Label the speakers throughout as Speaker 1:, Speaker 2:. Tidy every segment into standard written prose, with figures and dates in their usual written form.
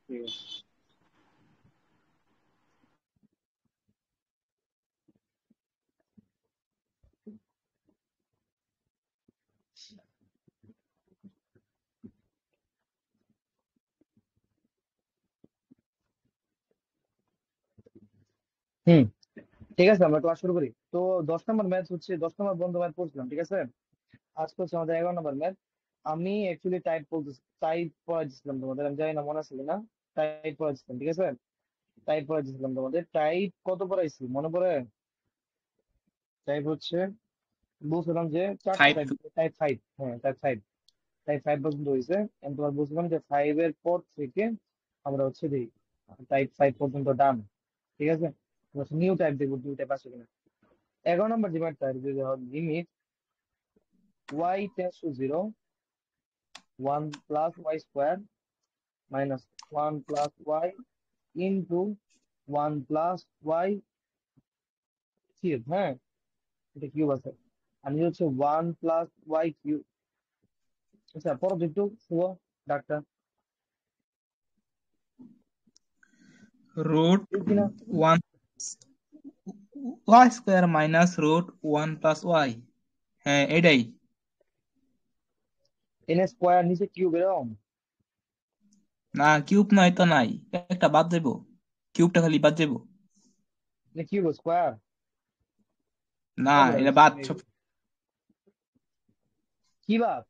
Speaker 1: ঠিক আছে। হুম, ঠিক আছে, আমরা ক্লাস শুরু করি তো। 10 নম্বর ম্যাথ হচ্ছে, 10 নম্বর বন্ধ ম্যাথ পড়ছিলাম, ঠিক আছে। আজকে হচ্ছে আমাদের 11 নম্বর ম্যাথ। আমি অ্যাকচুয়ালি টাইপ পড়াইছিলাম তোমাদের, আমি জানি না মনে আছে কিনা। টাইপ পড়াইছিলাম, ঠিক আছে। টাইপ পড়াইছিলাম তোমাদের, টাইপ কত পড়াইছি মনে পড়ে? টাইপ হচ্ছে বলছিলাম যে চারটা
Speaker 2: ফাইভ।
Speaker 1: টাইপ। টাইপ ফাইভ, হ্যাঁ টাইপ ফাইভ। টাইপ ফাইভ পর্যন্ত হয়েছে। আমি তোমার বলছিলাম যে ফাইভ এর পর থেকে আমরা হচ্ছে দিই টাইপ ফাইভ পর্যন্ত ডান, ঠিক আছে। নিউ টাইপ দেখবো, নিউ টাইপ আছে কিনা। 11 নম্বর যে ম্যাথটা, limit y tends to zero, 1 + y² minus 1 + y into 1 + y cube, হ্যাঁ এটা কিউব আছে। আর নিচে হচ্ছে 1 + y কিউব। আচ্ছা পরে একটু শুভ ডাক্তার,
Speaker 2: রুট
Speaker 1: ঠিক কিনা?
Speaker 2: One y square minus root 1 + y। হ্যাঁ এটাই।
Speaker 1: এন স্কোয়ার নিচে কিউব এরকম।
Speaker 2: না কিউব নয় তো নাই, একটা বাদ যাবো, কিউবটা খালি বাদ যাবো।
Speaker 1: Cube square.
Speaker 2: না
Speaker 1: হ্যাঁ বেটা,
Speaker 2: এটা বাদ সব।
Speaker 1: কি বাপ?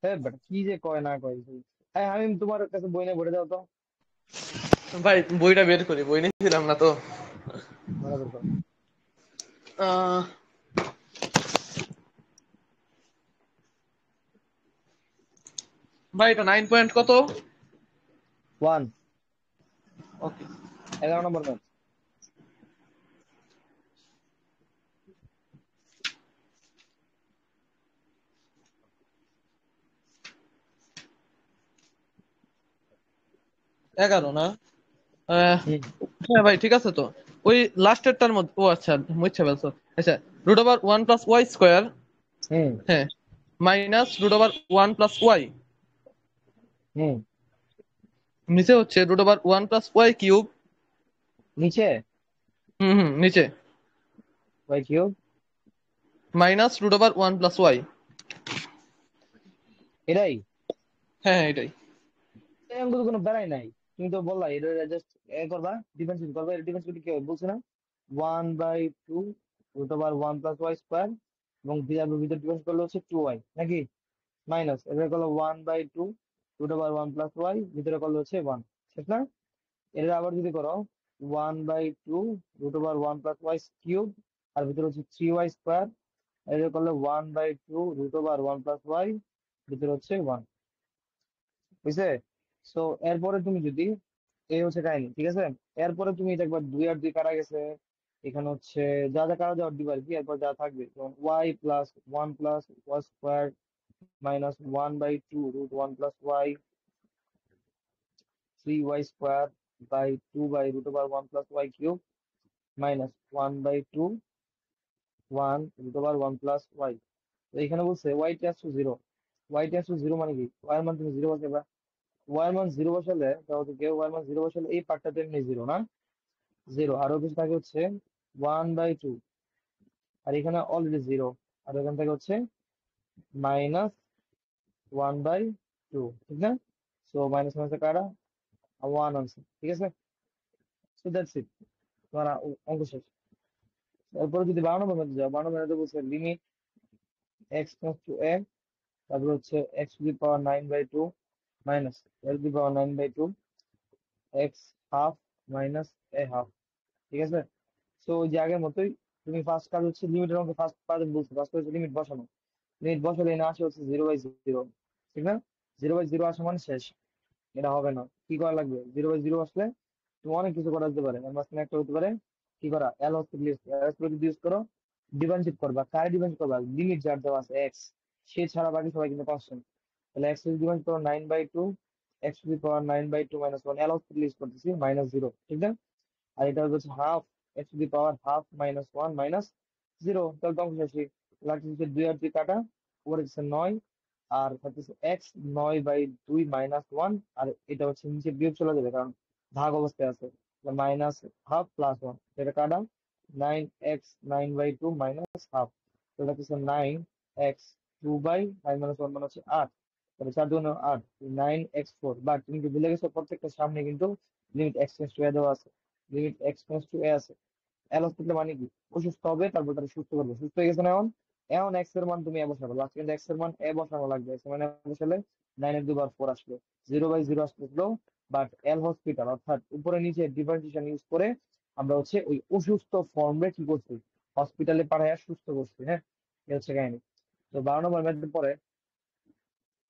Speaker 1: হ্যাঁ বেটা, কি যে কয় না কয়। হ্যাঁ, আমি তোমার কাছে বই নিয়ে পড়ে যাও তো।
Speaker 3: ভাই বইটা বের করি, বই নিয়েছিলাম না তো।
Speaker 1: বরাবর করো।
Speaker 3: আহ, ভাই এটা 9 পয়েন্ট কত?
Speaker 1: ওয়ান।
Speaker 3: ওকে।
Speaker 1: 11 নম্বর ম্যাচ।
Speaker 3: 11 না? আহ,
Speaker 1: হুম
Speaker 3: হ্যাঁ ভাই ঠিক আছে তো। ওই লাস্টেরটার মধ্যে, ও আচ্ছা মুছে ফেলছো। আচ্ছা, √1 + y²,
Speaker 1: হুম
Speaker 3: হ্যাঁ, মাইনাস √1 + y,
Speaker 1: হুম।
Speaker 3: নিচে হচ্ছে √1 + y কিউব,
Speaker 1: নিচে
Speaker 3: নিচে
Speaker 1: y কিউব।
Speaker 3: Minus √1 + y।
Speaker 1: এটাই।
Speaker 3: হ্যাঁ হ্যাঁ এটাই।
Speaker 1: এরকম তো কোনো বেড়াই নাই। তুমি তো বললা এটা জাস্ট এ করবা, ডিফেন্সিভ করবা। এটা ডিফেন্স করতে কি হবে বলছি না? 1/2 √1 + y² এবং ভিতরে ডিফেন্স করলে হচ্ছে 2y নাকি। মাইনাস এটা করলো 1/2 √1 + y, ভিতরে করলে হচ্ছে 1, ঠিক না? এটা আবার যদি করো 1/2 √1 + y কিউব, আর ভিতরে হচ্ছে 3y²। এটা করলে 1/2 √1 + y, ভিতরে হচ্ছে 1, বুঝছে? তো এরপরে তুমি যদি, এই হচ্ছে কাহিনী, ঠিক আছে। এরপরে তুমি দেখবা 2 আর 2 কাটা গেছে। এখানে হচ্ছে যা যা কাটা যাওয়ার দিবা আর কি, এরপর যা থাকবে y + 1 + y² minus 1/2 √1 + y, 3y² by 2 √1 + y cube minus 1/2 1 √1 + y। তো এখানে বলছে y tends to 0। y tends to 0 মানে কি? y এর মান তুমি 0 বসাবে। ওয়াই মান জিরো বসালে তাও তো কেউ ওয়াই মান জিরো বসালে এই পার্টটা তো এমনি জিরো না, জিরো। আরো কিছু থাকে হচ্ছে 1/2, আর এখানে অলরেডি জিরো। আর এখান থেকে হচ্ছে -1/2, ঠিক না? সো মাইনাস মাইনাসে কাটা, ওয়ান আনসার, ঠিক আছে। সো দ্যাটস ইট, তোমার অঙ্ক শেষ। এরপরে যদি 12 নম্বর মেথড যাও, 12 নম্বর বলছে লিমিট x → a, তারপর হচ্ছে x⁴ minus l⁴ x½ minus a½ ঠিক আছে। তো ওই যে আগের মতোই, তুমি ফার্স্ট কাজ হচ্ছে লিমিটের মধ্যে ফার্স্ট কাজ বলছো, ফার্স্ট হচ্ছে লিমিট বসানো। লিমিট বসালে এনে আসে হচ্ছে 0/0, ঠিক না? 0/0 আসা মানে শেষ। এটা হবে না, কি করা লাগবে? 0/0 আসলে তুমি অনেক কিছু করা যেতে পারে। এর মাঝখানে একটা হতে পারে কি করা, এল হসপিটাল ইউজ করো। ডিফেন্সিভ করবা, কারে ডিফেন্স করবা? লিমিট যার দেওয়া আছে এক্স, সে ছাড়া বাকি সবাই কিন্তু কনস্ট্যান্ট। তাহলে এক্স যদি ডিফেন্স করো 9/2, x⁴ 9/2 -1, এল হসপিটাল ইউজ করতেছি -0, ঠিক না? আর এটা হচ্ছে হাফ, x⁴ ½ -1 -0। তাহলে তো অঙ্ক শেষই। লাগছে হচ্ছে 2 আর 2 কাটা, উপরে হচ্ছে 9 আর থাকতেছে এক্স 9/2 -1 আর এটা হচ্ছে নিচে বিয়োগ চলে যাবে কারণ ভাগ অবস্থায় আছে -1/2 +1 এটা কাটা 9x 9/2 -1/2 এটা হচ্ছে 9x 2/9 - 1 মানে হচ্ছে 8 তাহলে 4×8 9x4 বাট তুমি কি ভুলে গেছো প্রত্যেকটা সামনে কিন্তু limit x tends to a দেওয়া আছে limit x tends to a আছে এল হসপিটাল মানে কি অসুস্থ হবে তারপর তারা সুস্থ করবে সুস্থ হয়ে গেছে না এখন এখন এক্স এর মান তুমি এ বসাবে লাস্ট কিন্তু এক্স এর মান এ বসানো লাগবে এক্স এর মানে বসালে 9 এর 2 বার 4 আসলো 0/0 আসলো বাট এল হসপিটাল অর্থাৎ উপরে নিচে ডিফারেন্সিয়েশন ইউজ করে আমরা হচ্ছে ওই অসুস্থ ফর্মে কি করছি হসপিটালে পাঠায় সুস্থ করছি হ্যাঁ এই হচ্ছে কাহিনী তো 12 নম্বর ম্যাথের পরে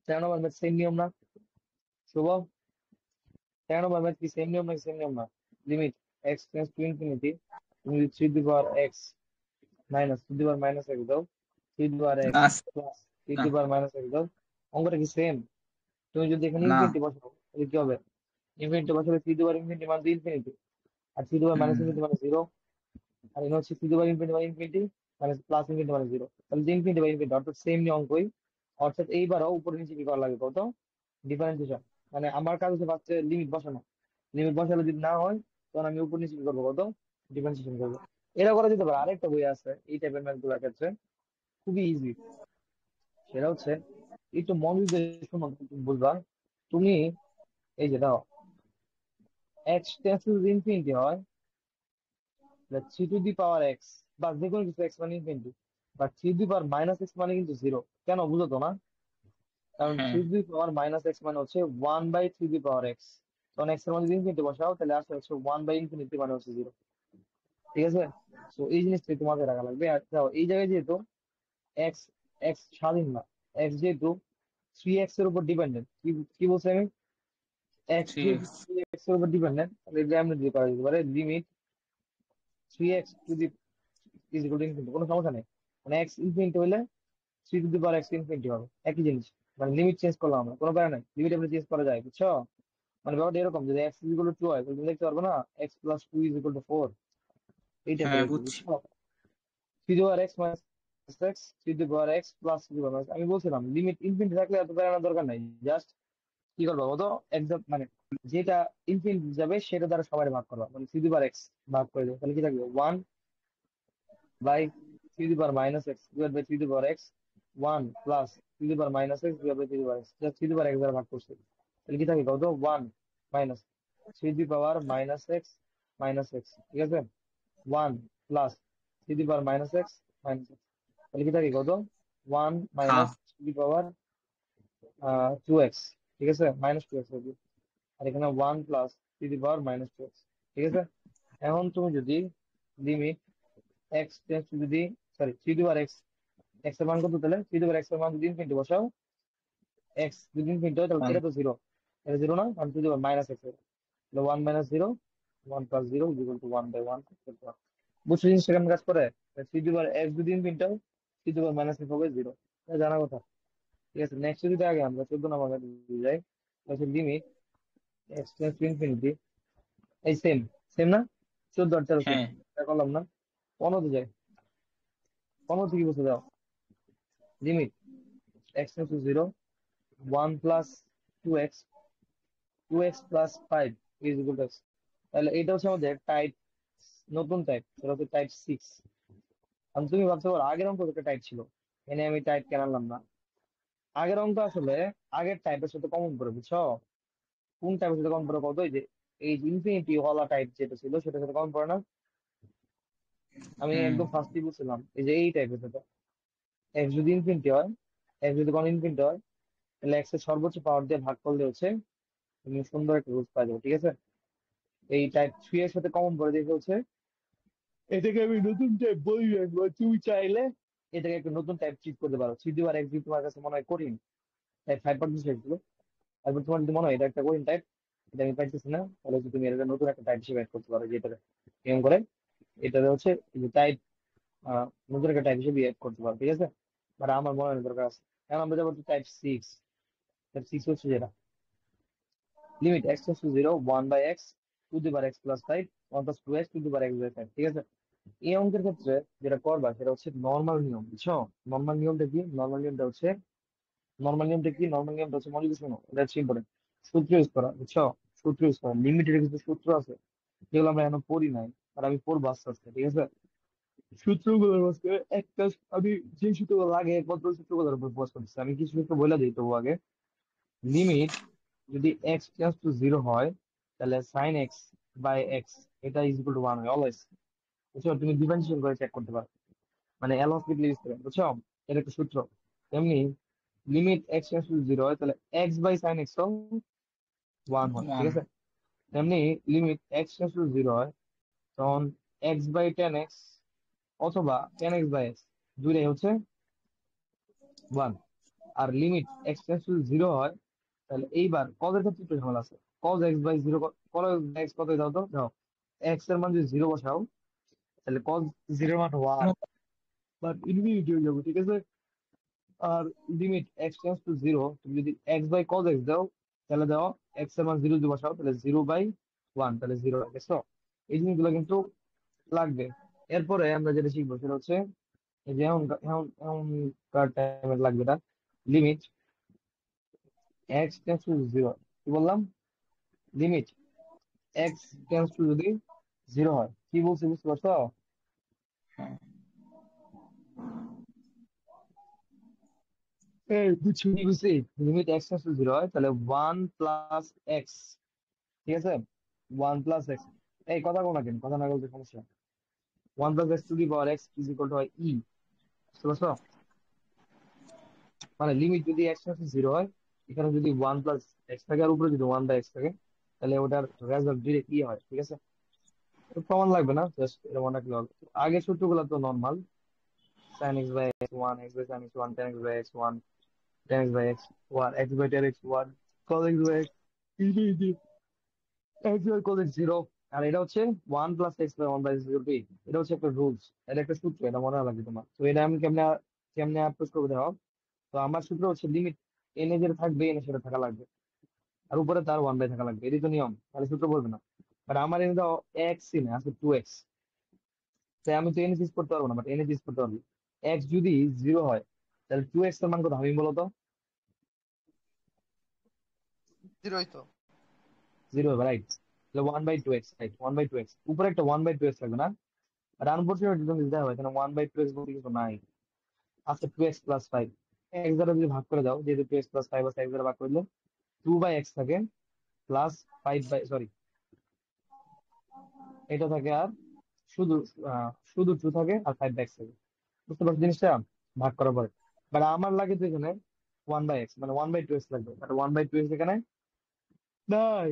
Speaker 1: 13 নম্বর ম্যাথ সেম নিয়ম না শুভ 13 নম্বর ম্যাথ কি সেম নিয়ম নাকি সেম নিয়ম না limit x tends to infinity তুমি 3 মাইনাস 3 x দাও 3
Speaker 2: না
Speaker 1: প্লাস
Speaker 2: না
Speaker 1: 3 দাও অঙ্কটা কি সেম তুমি যদি এখানে
Speaker 2: না
Speaker 1: ইনফিনিটি বসাও তাহলে কি হবে ইনফিনিটি বসালে 3 ইনফিনিটি মান তো ইনফিনিটি আর 3 মাইনাস
Speaker 2: হুম
Speaker 1: ইনফিনিটি মানে 0 আর এখানে হচ্ছে 3 ইনফিনিটি মানে ইনফিনিটি মাইনাস প্লাস ইনফিনিটি মানে 0 তাহলে ইনফিনিটি বাই ইনফিনিটি অর্থাৎ সেম নিয়ম অঙ্কই অর্থাৎ এইবারও উপরে নিচে কি করা লাগবে কত ডিফারেন্সিয়েশন মানে আমার কাজ হচ্ছে ফার্স্টে লিমিট বসানো লিমিট বসালে যদি না হয় তখন আমি উপর নিচে কি করবো কত ডিফারেন্সিয়েশন করবো এরা করা যেতে পারে আরেকটা বই আছে এই টাইপের ম্যাথ গুলোর ক্ষেত্রে খুবই ইজি সেটা হচ্ছে একটু মনোযোগ দিয়ে শোনো তুমি বুঝবা তুমি এই যে দাও এক্স টেন্স টু ইনফিনিটি হয় 3 টু দি পাওয়ার এক্স বা যে কোনো কিছু এক্স মানে ইনফিনিটি বা 3 টু দি পাওয়ার -x মানে কিন্তু 0 কেন বুঝো তো না কারণ
Speaker 2: হ্যাঁ
Speaker 1: 3 টু দি পাওয়ার -x মানে হচ্ছে 1/3 দি পাওয়ার এক্স তখন এক্স এর মধ্যে ইনফিনিটি বসাও তাহলে আসলে হচ্ছে 1/ইনফিনিটি মানে হচ্ছে 0 ঠিক আছে তো এই জিনিসটাই তোমাকে রাখা লাগবে আর দাও এই জায়গায় যেহেতু এক্স এক্স স্বাধীন না এক্স যেহেতু 3x এর উপর ডিপেন্ডেন্ট কি কি বলছি আমি এক্স
Speaker 2: থ্রি
Speaker 1: যেহেতু
Speaker 2: এক্স
Speaker 1: 3x এর উপর ডিপেন্ডেন্ট তাহলে এটা আমরা দিয়ে করা যেতে পারে limit 3x is equal two infinity কোনো সমস্যা নেই মানে এক্স ইনফিনিটি হলে 3 to the power x infinity হবে একই জিনিস মানে লিমিট চেঞ্জ করলাম আমরা কোনো ব্যাপার নাই লিমিট আমরা চেঞ্জ করা যায় বুঝছো মানে ব্যাপারটা এরকম যদি এক্স ইজ ইকুয়াল টু 2 হয় তাহলে তুমি দেখতে পারবে না x plus 2 is equal two 4 এই টাইপের
Speaker 2: হ্যাঁ
Speaker 1: আর কি
Speaker 2: বুঝছি
Speaker 1: বুঝছো 3 to the power x minus x 3 to the power x plus 3 আমি বলছিলাম লিমিট ইনফিনিটি থাকলে এত বেড়ানোর দরকার নাই জাস্ট কি করবো বলতো একদম মানে যেটা ইনফিনিটি যাবে সেটা দ্বারা সবাই ভাগ করবা মানে 3 টু দি পাওয়ার এক্স ভাগ করে দেবো তাহলে কি থাকবে 1/3 to the power -x divide by 3 to the power x 1 plus 3 to the power -x divide by 3 to the power x just 3 to the power x দ্বারা ভাগ করছে তাহলে কি থাকে কত 1 minus 3 to the power -x minus x ঠিক আছে 1 plus 3 to the power -x minus x তাহলে কি থাকে কত 1
Speaker 2: half
Speaker 1: minus 3 to the power 2x ঠিক আছে -2x আর এখানে 1 plus 3 to the power -2x ঠিক আছে এখন তুমি যদি লিমিট এক্স টেন্স টু যদি sorry 3 to the power x এক্স এর মান কত তাহলে 3 টু দি পাওয়ার এক্স এর মান যদি ইনফিনিটি বসাও এক্স যদি ইনফিনিটি হয় তাহলে
Speaker 2: ওয়ান
Speaker 1: এটা তো জিরো এটা জিরো না কারণ 2 টু দি পাওয়ার -x তাহলে 1 - 0 1 + 0 ইজ ইকুয়াল টু 1/1 বুঝছো জিনিসটা কেমন কাজ করে 3 টু দি পাওয়ার এক্স যদি ইনফিনিটি হয় 3 টু দি পাওয়ার -x হবে 0 এটা জানা কথা ঠিক আছে নেক্সট যদি আগে আমরা 14 নম্বর যাই limit x tends to infinity এই সেম সেম না 14 আর 13 সেম
Speaker 2: হ্যাঁ
Speaker 1: এটা করলাম না 15 যায় 15 থেকে বসে দাও limit x tends to 0 1 plus 2x 2x plus 5 is equal two x তাহলে এটা হচ্ছে আমাদের টাইপ নতুন টাইপ সেটা হচ্ছে টাইপ 6 আমি তুমি ভাবতে পারো আগের অঙ্ক একটা টাইপ ছিল এনে আমি টাইপ কেন আনলাম না আগের অঙ্ক আসলে আগের টাইপের সাথে কমন করে বুঝছো কোন টাইপের সাথে কমন করে কত এই যে এই ইনফিনিটি ওয়ালা টাইপ যেটা ছিল সেটার সাথে কমন করে না আমি
Speaker 2: হুম
Speaker 1: একদম ফার্স্টই বলছিলাম এই যে এই টাইপের সাথে এক্স যদি ইনফিনিটি হয় এক্স যদি কোনো ইনফিনিটি হয় তাহলে এক্স এর সর্বোচ্চ পাওয়ার দিয়ে ভাগ করলে হচ্ছে তুমি সুন্দর একটা রুলস পাই যাবে ঠিক আছে এই টাইপ 3 এর সাথে কমন করে দিয়ে হচ্ছে এটাকে আমি নতুন টাইপ বলি রাখবো তুমি চাইলে এটাকে একটা নতুন টাইপ ট্রিট করতে পারো 3 টু দি পাওয়ার এক্স তোমার কাছে মনে হয় কঠিন টাইপ 5 ছিল তারপর তোমার যদি মনে হয় এটা একটা কঠিন টাইপ এটা আমি পাইতেছি না তাহলে হচ্ছে তুমি এটা নতুন একটা টাইপ হিসেবে অ্যাড করতে পারো যেটা নিয়ম করে এটা হচ্ছে এই যে টাইপ নতুন একটা টাইপ হিসেবে অ্যাড করতে পারো ঠিক আছে বাট আমার মনে হয় না দরকার আছে এখন আমরা যাবো টাইপ 6 টাইপ 6 হচ্ছে যেটা limit x tends to 0 1/x 2 to the power x plus 5 1 + 2x 2 to the power x by 5 ঠিক আছে এই অঙ্কের ক্ষেত্রে যেটা করবা সেটা হচ্ছে নর্মাল নিয়ম, বুঝছো? নর্মাল নিয়মটা কি? নর্মাল নিয়মটা হচ্ছে মনে কিছু শোনো, এটা হচ্ছে ইম্পর্টেন্ট। সূত্র ইউজ করা, বুঝছো? সূত্র ইউজ করা, লিমিটের কিছু সূত্র আছে যেগুলো আমরা এখনো পড়ি নাই, আর আমি পড়বো আস্তে আস্তে, ঠিক আছে? সূত্রগুলোর মধ্যে একটা, আমি যে সূত্রগুলো লাগে একমাত্র ওই সূত্রগুলোর উপর ফোকাস করতেছি। আমি কিছু সূত্র বলে দিই তবু আগে। লিমিট যদি এক্স টেন্ডস টু জিরো হয়, তাহলে সাইন এক্স বাই এক্স এটা ইজ ইকুয়াল টু ওয়ান হয় অলওয়েজ, বুঝছো? তুমি ডিফারেন্সিয়েশন করে চেক করতে পারো, মানে এল হসপিটাল ইউজ করে, বুঝছো? এটা একটা সূত্র। তেমনি limit x tends to zero হয়, তাহলে x by sine x one হয়, ঠিক
Speaker 2: ওয়ান।
Speaker 1: আছে? তেমনি limit x tends to zero হয়, তখন এক্স বাই টেন এক্স অথবা টেন এক্স বাই এক্স দুইটাই হচ্ছে ওয়ান। আর limit x tends to zero হয়, তাহলে এইবার কজের ক্ষেত্রে একটু ঝামেলা আছে। Cos x by zero, cos x কত দাও তো দাও, এক্স এর মান যদি জিরো বসাও তাহলে কজ জিরো মান ওয়ান, বাট ইনফিনিটি হয়ে যাবে, ঠিক আছে? আর limit x tends to zero, তুমি যদি এক্স বাই কজ এক্স দাও, তাহলে দাও এক্স এর মান জিরো যদি বসাও তাহলে জিরো বাই ওয়ান, তাহলে জিরো গেছো। এই জিনিসগুলো কিন্তু লাগবে। এরপরে আমরা যেটা শিখবো সেটা হচ্ছে এই যে এখনকার টাইমে লাগবে এটা, limit x tends to zero. কি বললাম? লিমিট এক্স টেন্ডস টু যদি জিরো হয়, কি বলছি বুঝতে পারছো? এই বুঝছি কি বুঝছি, limit x tends to zero হয় তাহলে ওয়ান প্লাস এক্স, ঠিক আছে? ওয়ান প্লাস এক্স, এই কথা কোন কেন, কথা না বলতে সমস্যা। One plus x two the power x is equal two হয় ই, বুঝতে পারছো? মানে লিমিট যদি এক্স টেন্ডস টু জিরো হয়, এখানে যদি ওয়ান প্লাস এক্স থাকে আর উপরে যদি ওয়ান বাই এক্স থাকে, তাহলে ওটার রেজাল্ট ডিরেক্ট ই হয়, ঠিক আছে? তো প্রমাণ লাগবে না, জাস্ট এটা মনে রাখলে হবে। আগের সূত্রগুলো তো normal, sine x by x one, x by sine x one, tan x by x one, tan x by x one, x by tan x one, cos x by x, x by cos x zero. আর এটা হচ্ছে one plus x by one by zero p, এটা হচ্ছে একটা rules, এটা একটা সূত্র, এটা মনে রাখবে তোমার। তো এটা আমি কেমনে কেমনে অ্যাপ্রোচ করবো দেখো। তো আমার সূত্র হচ্ছে লিমিট এনে যেটা থাকবে এনে সেটা থাকা লাগবে, আর উপরে তার ওয়ান বাই থাকা লাগবে, এটাই তো নিয়ম, তাহলে সূত্র বলবে না। বাট আমার এনে দাও এক্স এনে আছে টু এক্স, তাই আমি তো এনে চিজ করতে পারবো না, বাট এনে চিজ করতে পারবো। এক্স যদি জিরো হয় তাহলে টু এক্স এর মান কত হবে বলো তো?
Speaker 3: জিরোই তো।
Speaker 1: জিরো হবে, রাইট? তাহলে one by two x, right? One by two x, উপরে একটা ওয়ান বাই টু এক্স লাগবে না? আর আনফরচুনেটলি তুমি যেটা হয় এখানে ওয়ান বাই টু এক্স বলতে কিছু নাই, আছে two x plus five. X দ্বারা যদি ভাগ করে দাও, যেহেতু টু এক্স প্লাস ফাইভ আছে, এক্স দ্বারা ভাগ করে দিলে টু বাই এক্স থাকে প্লাস ফাইভ বাই, সরি, এটা থাকে আর শুধু শুধু টু থাকে আর ফাইভ বাই এক্স থাকে, বুঝতে পারছো জিনিসটা? ভাগ করার পরে। বাট আমার লাগে তো এখানে ওয়ান বাই এক্স, মানে ওয়ান বাই টু এক্স লাগবে, but one by two x এখানে নাই।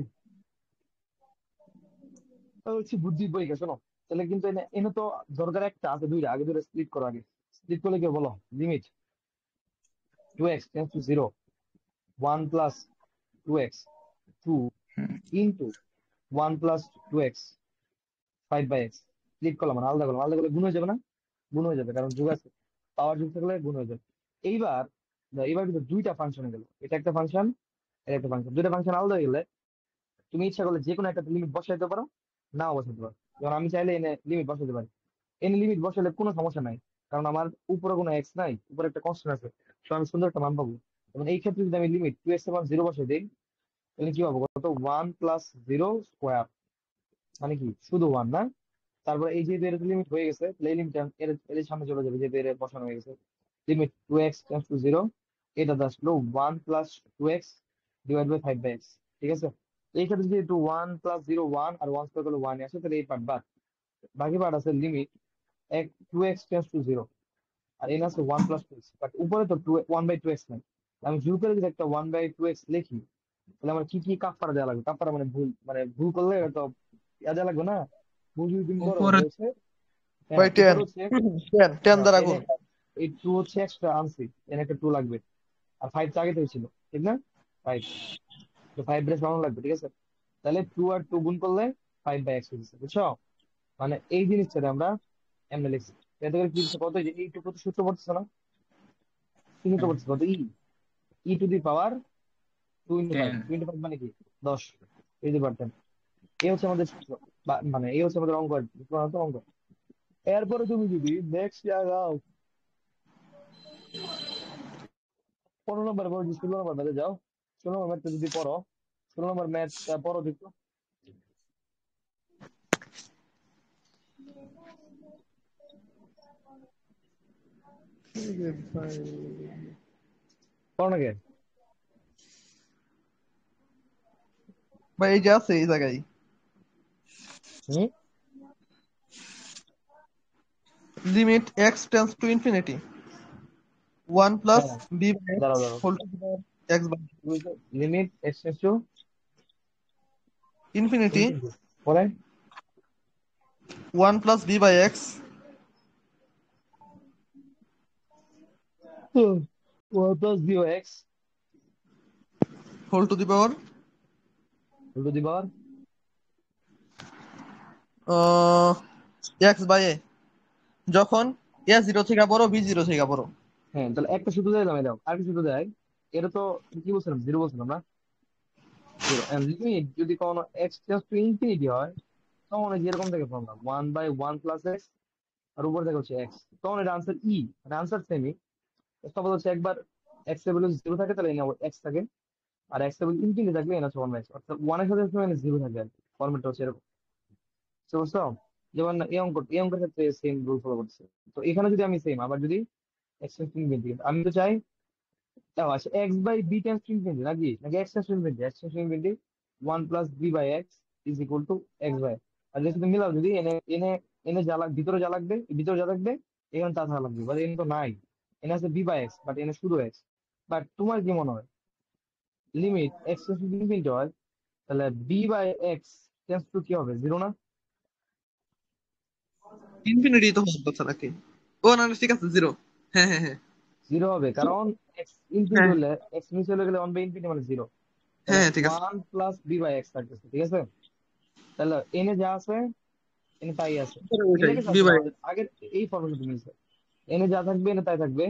Speaker 1: হচ্ছে বুদ্ধি পরীক্ষা, শোনো। তাহলে কিন্তু এনে এনে তো দরকার একটা আছে, দুইটা, আগে দুইটা স্প্লিট করো আগে। স্প্লিট করলে কি হবে বলো? Limit two x tends to zero, one plus two x two into one plus two x five by x. Split করলাম মানে আলাদা করলাম, আলাদা করলে গুণ হয়ে যাবে না? গুণ হয়ে যাবে, কারণ যুগ আছে, পাওয়ার যুগ থাকলে গুণ হয়ে যাবে। এইবার এবার কিন্তু দুইটা ফাংশন গেল, এটা একটা ফাংশন, এটা একটা ফাংশন, দুইটা ফাংশন আলাদা হয়ে গেলে তুমি ইচ্ছা করলে যে কোনো একটা লিমিট বসাইতে পারো, নাও বসাতে পারো। যেমন আমি চাইলে এনে লিমিট বসাতে পারি, এনে লিমিট বসালে কোনো সমস্যা নাই, কারণ আমার উপরে কোনো এক্স নাই, উপরে একটা কনস্ট্যান্ট আছে, তো আমি সুন্দর একটা মান পাবো। এবং এই ক্ষেত্রে যদি আমি লিমিট টু এক্স এর মান জিরো বসাই দিই, তাহলে কি পাবো কত? ওয়ান প্লাস জিরো স্কোয়ার, মানে কি শুধু ওয়ান না? তারপর এই যে এর লিমিট হয়ে গেছে, তাহলে এই লিমিট এর এর সামনে চলে যাবে, যেহেতু এর বসানো হয়ে গেছে। Limit two x tends to zero, এটা আসলো one plus two x divide by five by x, ঠিক আছে? এই ক্ষেত্রে যেহেতু ওয়ান প্লাস জিরো ওয়ান আর ওয়ান স্কোয়ার করলে ওয়ান আসে, তাহলে এই পার্ট বাদ, বাকি পার্ট আছে limit two x tends to zero, আর এন আছে one plus two x, but উপরে তো two one by two x নাই। আমি জোর করে যদি একটা ওয়ান বাই টু এক্স লিখি, তাহলে আমার কি কি কাফারা দেওয়া লাগবে? কাফারা মানে ভুল, মানে ভুল করলে এটা তো ইয়া দেওয়া লাগবে না? ভুল যদি তুমি করো
Speaker 2: উপরে
Speaker 1: যে হচ্ছে, হ্যাঁ
Speaker 3: ওই টেন,
Speaker 1: উপরে হচ্ছে
Speaker 3: টেন টেন
Speaker 1: হ্যাঁ
Speaker 3: দ্বারা
Speaker 1: এনে
Speaker 3: গুণ।
Speaker 1: এই টু হচ্ছে এক্সট্রা আনছি, এনে একটা টু লাগবে, আর ফাইভ তো আগে থেকে ছিল, ঠিক না? ফাইভ, তো ফাইভ ব্রেস বানানো লাগবে, ঠিক আছে? তাহলে টু আর টু গুণ করলে ফাইভ বাই এক্স হয়েছে, বুঝছো? মানে এই জিনিসটা আমরা এমনি লিখছি। এতে করে কি হচ্ছে কত, এই যে এইটুকু তো সূত্র পড়তেছে না, কি সূত্র পড়তেছে কত? E to the power two into five,
Speaker 2: 10।
Speaker 1: Two into five মানে কি 10, এই যে পারতেন। এই হচ্ছে আমাদের সূত্র, মানে এই হচ্ছে আমাদের অঙ্ক আর কি, বুঝতে পারছো অঙ্ক? এরপরে তুমি যদি নেক্সট আগাও 15 নম্বর পর 16 নম্বর ম্যাথে যাও, 16 নম্বর ম্যাথটা যদি পড়ো, 16 নম্বর ম্যাথটা পড়ো দেখো। পড়ো নাকি?
Speaker 3: ভাই এই যে আছে এই জায়গায়
Speaker 1: হুম।
Speaker 3: Limit x tends to infinity 1 plus
Speaker 1: হ্যাঁ,
Speaker 3: বি বাই এক্স
Speaker 1: দাঁড়াও দাঁড়াও,
Speaker 3: whole to the power x by
Speaker 1: limit x tends to
Speaker 3: infinity
Speaker 1: infinity, পরে
Speaker 3: 1 plus b by x
Speaker 1: 1 + b/x
Speaker 3: whole to the power
Speaker 1: to the power.
Speaker 3: X by a, যখন a zero থেকে বড় B zero থেকে বড়।
Speaker 1: হ্যাঁ, তাহলে একটা শুধু দিলাম, দাও আর কি শুধু দেয়। এটা তো কি বলছিলাম, জিরো বলছিলাম না? জিরো। লিমিট যদি কোনো এক্স টেন্স টু ইনফিনিটি হয়, তখন এই যে এরকম থেকে ফর্মুলা 1/1 + x, আর উপর থেকে হচ্ছে এক্স, তখন এটা আনসার ই, মানে আনসার সেমই। তবে হচ্ছে একবার এক্স এর ভ্যালু জিরো থাকে তাহলে এখানে এক্স থাকে, আর এক্স এর ভ্যালু ইনফিনিটি থাকলে এখানে হচ্ছে 1/x, অর্থাৎ ওয়ানের সাথে মানে জিরো থাকে আর কি। ফর্মেটটা হচ্ছে এরকম, বুঝতে পারছো? যেমন এই অঙ্কের ক্ষেত্রে সেম রুল ফলো করছে। তো এখানে যদি আমি সেম আবার যদি এক্স টেন্স টু ইনফিনিটি, আমি তো চাই তাও আছে x/b টেন্স টু ইনফিনিটি নাকি নাকি x tends to infinity, x tends to infinity 1 + b/x = x/, আর যদি তুমি মিলাও, যদি এনে এনে এনে ভিতরে যা লাগবে, ভিতরে যা থাকবে এখানে তা থাকা লাগবে, বাট এনে তো নাই, এনে আছে b/x, বাট এনে শুধু x। বাট তোমার কি মনে হয়, limit x tends to infinity হয়, তাহলে b/x টেন্স টু কি হবে, জিরো না?
Speaker 3: ইনফিনিটি তো হওয়ার কথা নাকি? ও না না, ঠিক আছে জিরো। হ্যাঁ হ্যাঁ হ্যাঁ
Speaker 1: জিরো হবে, কারণ এক্স ইনফিনিটি
Speaker 3: হ্যাঁ
Speaker 1: হলে, এক্স নিচে চলে গেলে 1/ইনফিনিটি মানে জিরো।
Speaker 3: হ্যাঁ
Speaker 1: তাহলে
Speaker 3: হ্যাঁ, ঠিক আছে।
Speaker 1: 1 + b/x থাকতেছে, ঠিক আছে? তাহলে এনে যা আছে এনে তাই আছে,
Speaker 3: ওইটাই
Speaker 1: এনে কিছু
Speaker 3: বি
Speaker 1: আছে না
Speaker 3: বাই।
Speaker 1: আমাদের আগের এই ফর্মেশন মিলছে। এনে যা থাকবে এনে তাই থাকবে,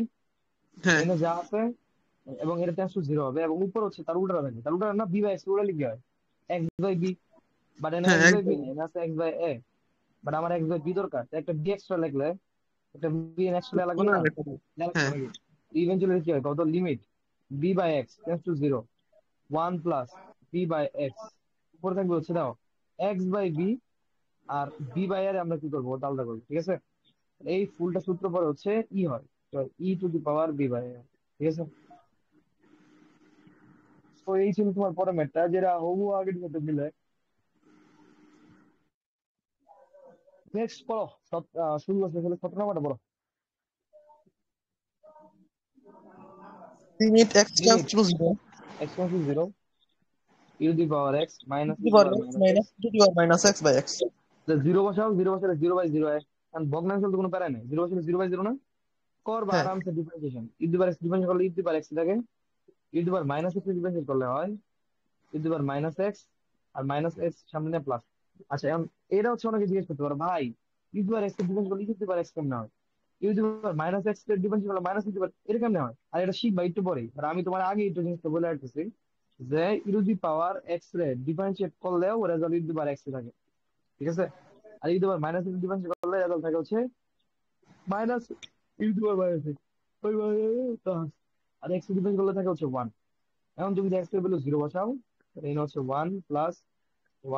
Speaker 3: হ্যাঁ
Speaker 1: এনে যা আছে, এবং এটা টেন্স টু জিরো হবে, এবং উপর হচ্ছে তার উল্টা থাকবে, তার উল্টা না, b/x উল্টা লিখতে হয়, x/b। বাট এনে
Speaker 3: হ্যাঁ
Speaker 1: x/b
Speaker 3: একদম।
Speaker 1: নেই, এনে আছে x/a। বাট আমার x/b দরকার, তো একটা b এক্সট্রা লিখলে, একটা b এক্সট্রা লাগবে না, লাগবে
Speaker 3: হ্যাঁ
Speaker 1: নাকি? ইভেন্চুয়ালি কি হয় কত, limit b/x tense to zero 1 + b/x, উপরে থাকবে হচ্ছে দাও x/b, আর b/r আমরা কি করবো, ওটা আলাদা করবো, ঠিক আছে? এই ফুলটা সূত্র পরে হচ্ছে ই হয়, e⁻b/r, ঠিক আছে? তো এই ছিল তোমার পরে ম্যাথটা, যেটা হবু আগের মতো মিলে। নেক্সট পড়ো, শুরু করতে হলে 17 নম্বরটা পড়ো।
Speaker 3: Limit x tends
Speaker 1: limit
Speaker 3: to zero
Speaker 1: x tends to zero e⁻x minus
Speaker 3: to the power x
Speaker 1: e⁻−x।
Speaker 3: Minus to the power minus x by x.
Speaker 1: Zero বসাও, জিরো বসালে 0/0 হয়, কারণ ভগ্নাংশ তো কোনো প্যারা নেই, জিরো বসালে 0/0 না, করবা
Speaker 3: হ্যাঁ
Speaker 1: আরামসে ডিফারেন্সিয়েশন। e⁻x ডিফারেন্স করলে e⁻x থাকে, e⁻−x ডিফারেন্স করলে হয় e⁻−x, আর মাইনাস এক্স সামনে প্লাস। আচ্ছা, এখন এটা হচ্ছে অনেকে জিজ্ঞেস করতে পারো, ভাই e⁻x এর ডিফারেন্স করলে e⁻x কেমনে হয়, e⁻−x এর ডিফারেন্স করলে মাইনাস এটা কেমনে হয়, আর এটা শিখবা একটু পরেই। আর আমি তোমার আগে একটু জিনিসটা বলে রাখতেছি, যে e⁻x রে ডিফারেন্সিয়েট করলেও রেজাল্ট e⁻x থাকে, ঠিক আছে? আর e⁻−x ডিফারেন্সিয়েট করলে রেজাল্ট থাকে হচ্ছে মাইনাস e⁻−x, আর এক্স ডিফারেন্স করলে থাকে হচ্ছে 1। এখন তুমি যদি এক্স এর ভ্যালু জিরো বসাও, তাহলে এই হচ্ছে 1 +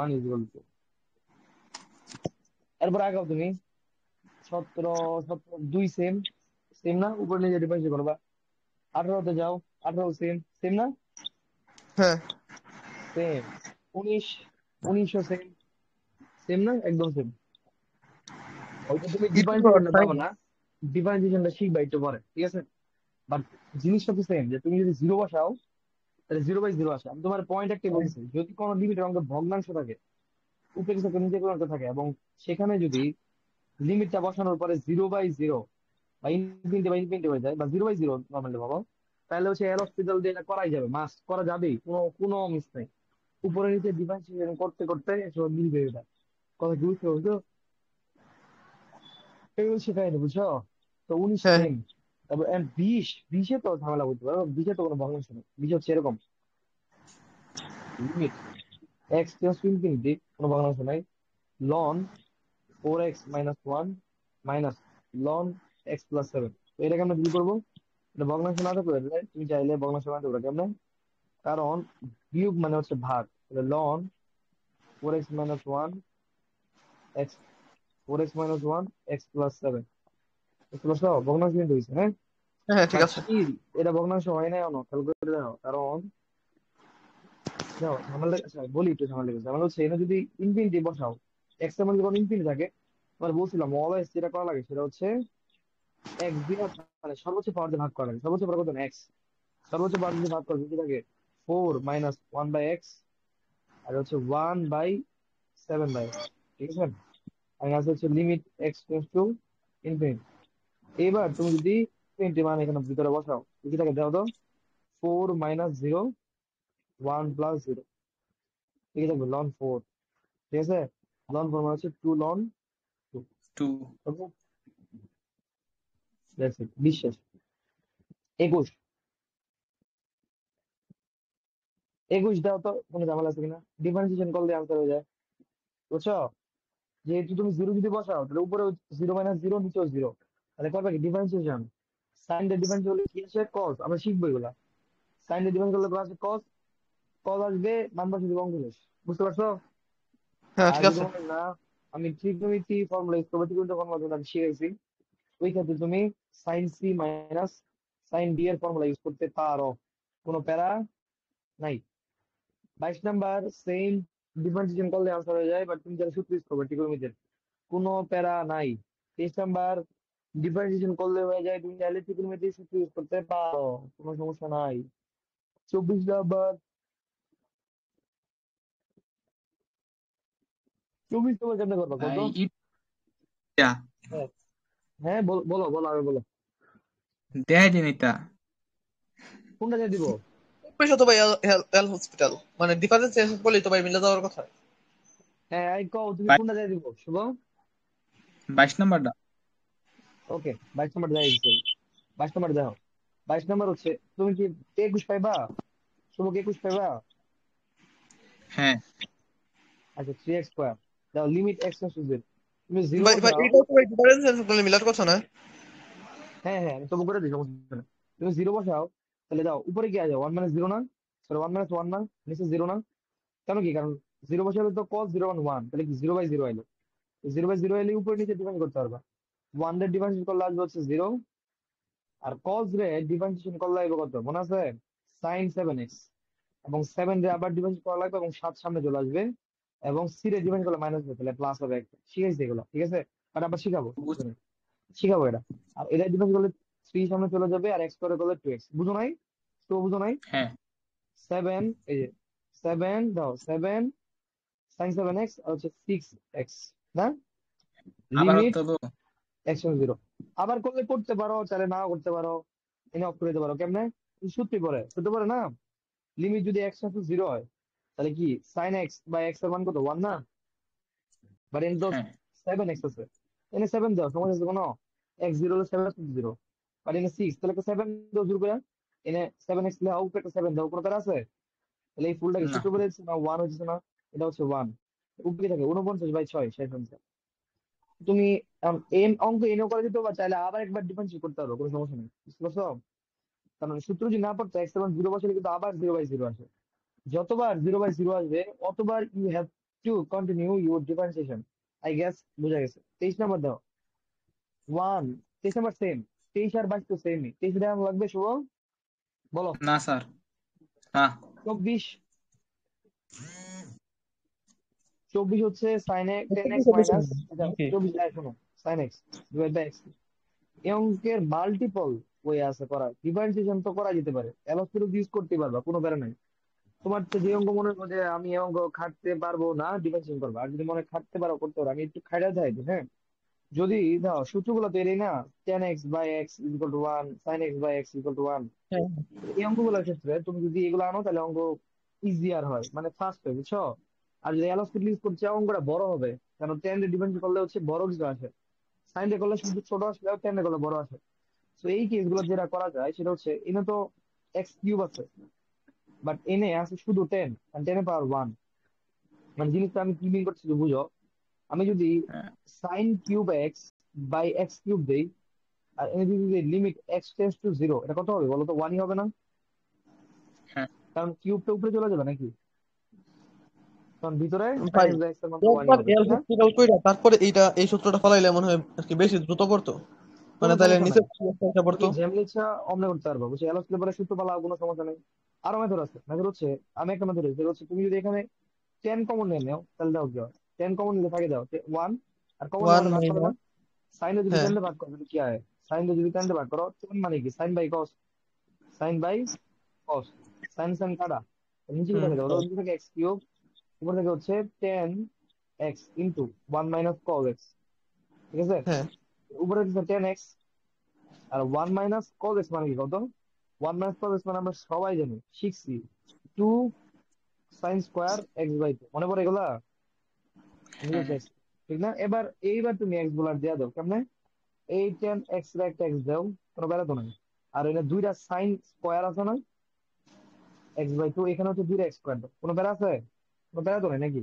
Speaker 1: 1 = 2। এরপর আগাও তুমি, 17 2 সেম, সেম না? উপরে নিচে ডিফারেন্স করবা। 18তে যাও, 18 সেম, সেম না?
Speaker 3: হ্যাঁ
Speaker 1: সেম। 19, 19ও সেম, সেম না? একদম সেম। ওইটা তুমি
Speaker 3: ই টু দি পাওয়ার
Speaker 1: ডিফারেন্সিয়েশনটা
Speaker 3: ফাইভ।
Speaker 1: পাবো না, ডিফারেন্সিয়েশনটা শিখবা একটু পরে, ঠিক আছে? বাট জিনিসটা তো সেম, যে তুমি যদি জিরো বসাও তাহলে 0/0 আসে। আমি তোমার পয়েন্ট একটাই বলতেছি, যদি কোনো লিমিটের অঙ্কে ভগ্নাংশ থাকে, উপরে কিছু একটা নিচে কোনো একটা থাকে, এবং সেখানে যদি লিমিটটা বসানোর পরে 0/0 বা ইনফিনিটি হয়ে যায়, বা 0/0 নর্মালি ভাবো, তাহলে হচ্ছে এল হসপিটাল দিয়ে এটা করাই যাবে, মাস্ট করা যাবেই, কোনো কোনো মিস নেই। উপরে নিচে ডিফারেন্সিয়েশন করতে করতে এসব মিলবে, এটা কথা কি বুঝতে পারছো? এগুলো শেখাই না, বুঝছো? তো 19
Speaker 3: হ্যাঁ
Speaker 1: সেম। তারপর 20 তো ঝামেলা বুঝতে পারো, 20 তো কোনো ভগ্নাংশ নেই, 20 হচ্ছে এরকম, limit x tends to infinity, কোনো ভগ্নাংশ নাই, লন 4x - 1 মাইনাস লন এক্স প্লাস 7। তো এটাকে আমরা কি করবো? এটা ভগ্নাংশ না থাকলে তুমি চাইলে ভগ্নাংশ বানাতে পারো। কেমন? কারণ বিয়োগ মানে হচ্ছে ভাগ। লন 4x minus 1 x 4x - 1 x plus 7 বুঝতে পারছো? ভগ্নাংশ কিন্তু হয়েছে, হ্যাঁ।
Speaker 3: হ্যাঁ ঠিক
Speaker 1: বাট
Speaker 3: আছে।
Speaker 1: স্টিল এটা ভগ্নাংশ হয় না এখনো, খেয়াল করে দেখো। কারণ দেখো ঝামেলা, আচ্ছা বলি একটু ঝামেলা লেগেছে। ঝামেলা হচ্ছে এখানে যদি ইনফিনিটি বসাও, এক্স এর মধ্যে যখন ইনফিনিটি থাকে, তোমার বলছিলাম অলওয়েজ যেটা করা লাগে সেটা হচ্ছে এক্স দিয়ে মানে সর্বোচ্চ পাওয়ার দিয়ে ভাগ করা লাগে। সর্বোচ্চ পাওয়ার কত? এক্স। সর্বোচ্চ পাওয়ার দিয়ে ভাগ করবে কি থাকে? 4 - 1/x, আর হচ্ছে 1/7/x। ঠিক আছে। আর আছে হচ্ছে limit x tends to infinity. এবার তুমি যদি ইনফিনিটি মান এখানে ভিতরে বসাও, কি থাকে দাও তো? 4 - 0 1 + 0, ঠিক আছে, লন 4। ঠিক আছে। লন 4 মানে হচ্ছে 2 ln 2।
Speaker 2: 2।
Speaker 1: দ্যাটস ইট, বিশ্বাস। 21। 21 দাও তো, কোনো ঝামেলা আছে কিনা? ডিফারেন্সিয়েশন করলে আনসার হয়ে যায়, বুঝছো? যেহেতু তুমি জিরো যদি বসাও তাহলে উপরে 0 - 0, নিচেও 0, তাহলে করবে কি ডিফারেন্সিয়েশন। সাইন এর ডিফারেন্স হলে কি আসে? কস। আমরা শিখবো এগুলা। সাইন এর ডিফারেন্স করলে আসে কস। কস আসবে, নাম্বার শুধু অঙ্ক শেষ। বুঝতে পারছো?
Speaker 3: হ্যাঁ
Speaker 1: আর
Speaker 3: ঠিক
Speaker 1: যদি
Speaker 3: আছে।
Speaker 1: মনে হয় না আমি ট্রিগোনোমেট্রি ফর্মুলা ইউজ করবো, ট্রিগোনোমেট্রি ফর্মুলা আমি শিখেছি, ওই ক্ষেত্রে তুমি sine C minus sine D এর ফর্মুলা ইউজ করতে পারো, কোনো প্যারা নাই। 22 নাম্বার সেম ডিফারেন্সিয়েশন করলে আনসার হয়ে যায়, বাট তুমি যারা সূত্র ইউজ করবে ট্রিগোনোমেট্রির, কোনো প্যারা নাই। 23 নাম্বার ডিফারেন্সিয়েশন করলে হয়ে যায়, তুমি চাইলে ট্রিগোনোমেট্রি সূত্র ইউজ করতে পারো, কোনো সমস্যা নাই। 24 নাম্বার, 24 নম্বর কেমনে করবা কত?
Speaker 2: ভাই এটা
Speaker 1: হ্যাঁ, হ্যাঁ, বলো বলো আগে বলো।
Speaker 2: দেখাই দিন এটা।
Speaker 1: কোনটা দিয়ে দিব?
Speaker 3: তো ভাই এল হসপিটাল মানে ডিফারেন্সিয়েশন করলেই তো ভাই মিলে যাওয়ার কথা।
Speaker 1: হ্যাঁ, এই কও তুমি কোনটা দিয়ে দিব শুভ?
Speaker 2: 22 নাম্বারটা।
Speaker 1: ওকে, 22 নম্বর দেয় দিচ্ছে। 22 নম্বর দেখো। 22 নম্বর হচ্ছে তুমি কি 21 পাইবা? শুভ কি 21 পাইবা?
Speaker 2: হ্যাঁ
Speaker 1: আচ্ছা, 3x²। দাও লিমিট এক্স টেন্ডস টু 0, তুমি জিরো
Speaker 3: ভাই ভাই
Speaker 1: বসাও।
Speaker 3: এটাও তো ভাই ডিফারেন্সিয়েশন করলে মিলার কথা না?
Speaker 1: হ্যাঁ, হ্যাঁ, আমি তবু করে দিই, সমস্যা নেই। তুমি জিরো বসাও, তাহলে দাও উপরে কি আছে? 1 - 0 না? সরি, 1 - 1 না? নিচে 0 না? কেন কি কারণ? জিরো বসালে তো cos 0 1 1, তাহলে কি 0/0 এলো। 0/0 এলে উপরে নিচে ডিফারেন্স করতে পারবা। 1 রে ডিফারেন্স করলে আসবে হচ্ছে 0, আর cos রে ডিফারেন্সিয়েশন করলে আসবে কত মনে আছে? sin 7x। এবং 7 রে আবার ডিফারেন্স করা লাগবে, এবং 7 সামনে চলে আসবে, এবং সি রে ডিফারেন্স করলে মাইনাস হবে, তাহলে প্লাস হবে একটা। শিখেছি এগুলো, ঠিক আছে। বাট আবার শিখাবো,
Speaker 2: বুঝ-
Speaker 1: শিখাবো এটা। আর এটা ডিফারেন্স করলে 3 সামনে চলে যাবে, আর এক্স করে করলে 2x। বুঝো নাই? তো বুঝো নাই?
Speaker 2: হ্যাঁ
Speaker 1: 7, এই যে 7 দাও, 7 sin 7x আর হচ্ছে 6x, না?
Speaker 2: আবার
Speaker 1: লিমিট
Speaker 2: হতে হলো।
Speaker 1: x = 0। আবার করলে করতে পারো, চাইলে নাও করতে পারো, এনে অফ করে দিতে পারো। কেমনে? সূত্রে পড়ে না। লিমিট যদি x = 0 হয়, তাহলে কি সাইন এক্স বা এক্স এর মান কত? 1 না? বাট এনে তো
Speaker 2: হ্যাঁ
Speaker 1: 7x আছে, এনে 7 দাও, সমস্যা আছে কোনো? x 0 হলে 7 0, বাট এনে 6, তাহলে একটা 7 দাও জোর করে। এনে 7x লে উপরে একটা 7 দাও, কোনো তারা আছে? তাহলে এই ফুলটাকে
Speaker 2: না
Speaker 1: সূত্র করে দিচ্ছে না, 1 হচ্ছে না? এটা হচ্ছে 1। উপরে থাকে 49/6, শেষ আনসার। তুমি এন অঙ্ক এনেও করে দিতে পারো, চাইলে আবার একবার ডিফারেন্সিয়েট করতে পারো, কোনো সমস্যা নেই। বুঝতে পারছো? কারণ সূত্র যদি না পড়তো এক্স এর 0 বসালে কিন্তু আবার 0/0 আসে। যতবার 0/0 আসবে, অতবার you have to continue your differentiation. I guess বুঝা গেছে। 23 নম্বর দাও। 23 নম্বর সেম। 23 আর 22 তো সেমই। 23 টাইম লাগবে শুভ, বলো।
Speaker 2: না স্যার না।
Speaker 1: 24। 24 হচ্ছে সাইন 10x মাইনাস, আচ্ছা
Speaker 3: নাকি?
Speaker 1: 24 শোনো, sine x divide by x. এই অঙ্কের মাল্টিপল ওয়ে আছে করার, ডিফারেন্সিয়েশন তো করা যেতে পারে, অ্যালস ইউজ করতে পারবা, কোনো ব্যাপার নাই। তোমার তো যে অঙ্ক মনে করো যে আমি এই অঙ্ক খাটতে পারবো না, ডিফারেন্সিয়েশন করবো। আর যদি মনে হয় খাটতে পারো, করতে পারো, আমি একটু খাইটা দেখাই দিই, হ্যাঁ। যদি দাও সূত্রগুলো তো এরই না, 10x/x = 1, sin x/x = 1।
Speaker 3: হ্যাঁ
Speaker 1: এই অঙ্কগুলোর ক্ষেত্রে তুমি যদি এগুলো আনো, তাহলে অঙ্ক ইজিয়ার হয়, মানে ফাস্ট হয়, বুঝছো? আর যদি অ্যালস ইউজ করতে চাও, অঙ্কটা বড় হবে, কারণ 10 রে ডিফারেন্স করলে হচ্ছে বড় কিছু আসে। সাইন রে করলে শুধু ছোট আসলে, 10 রে করলে বড় আসে। তো এই কেসগুলো যেটা করা যায় সেটা হচ্ছে, এনে তো x³ আছে, বাট এনে আছে শুধু 10, আর 10 এর পাওয়ার 1। মানে জিনিসটা আমি কি মিন করছি যে বুঝো। আমি যদি
Speaker 2: হ্যাঁ
Speaker 1: sin³ x by x cube দেই, আর এনে যদি limit x tends to zero, এটা কত হবে বলো তো? ওয়ানই হবে না?
Speaker 2: হ্যাঁ
Speaker 1: কারণ কিউবটা উপরে চলে যাবে নাকি, কারণ ভিতরে সাইন
Speaker 3: ভাই
Speaker 1: এক্স বাই এক্স এর মান তো ওয়ানই
Speaker 3: একবার
Speaker 1: হবে, ঠিক না?
Speaker 3: এলজেব্রিক্যাল কইরা তারপরে এই সূত্রটা ফলাইলে মনে হয় আর কি বেশি দ্রুত করতো, মানে
Speaker 1: কোনো
Speaker 3: তাহলে
Speaker 1: সমস্যা
Speaker 3: নিচে
Speaker 1: নাই, তুমি
Speaker 3: পড়তো।
Speaker 1: যেমনি ইচ্ছা অমনে করতে পারবো, বুঝছো? এলস লেবারের সূত্র পালা কোনো সমস্যা নেই। আরো মেথড আছে, মেথড হচ্ছে, আমি একটা মেথড হচ্ছে তুমি যদি এখানে 10 কমন নিয়ে নাও তাহলে দাও কি হয়? 10 কমন নিলে থাকে দাও 1, আর কমন
Speaker 3: ওয়ান
Speaker 1: নেওয়ার ভাগ করে না,
Speaker 3: মাইনাস,
Speaker 1: সাইনে যদি
Speaker 3: হ্যাঁ
Speaker 1: 10 দিয়ে ভাগ করো তাহলে কি হয়? সাইন যদি 10 দিয়ে ভাগ করো, 10 মানে কি? Sine by cos, sine by cos, sine sine কাটা, নিচে কি
Speaker 3: হুম
Speaker 1: থাকে? দাও তো, নিচে থাকে এক্স কিউব, উপর থেকে হচ্ছে 10 x into 1 minus cos x, ঠিক আছে?
Speaker 3: হ্যাঁ
Speaker 1: উপরে হচ্ছে 10 এক্স, আর 1 মাইনাস কস এক্স মানে কি কত? 1 মাইনাস কস এক্স মানে আমরা সবাই জানি, শিখছি, 2 সাইন স্কোয়ার এক্স বাই 2, মনে পড়ে এগুলা? আমি বলছি
Speaker 2: হ্যাঁ
Speaker 1: X, ঠিক না? এইবার তুমি এক্স গুলার দেওয়া দাও কেমনে? এই 10 এক্স এর একটা এক্স দাও, কোনো বেড়া তো নাই, আর এটা দুইটা সাইন স্কোয়ার আছে না, এক্স বাই 2, এখানে হচ্ছে দুইটা এক্স স্কোয়ার দাও, কোনো বেড়া আছে? কোনো বেড়া তো নাই নাকি?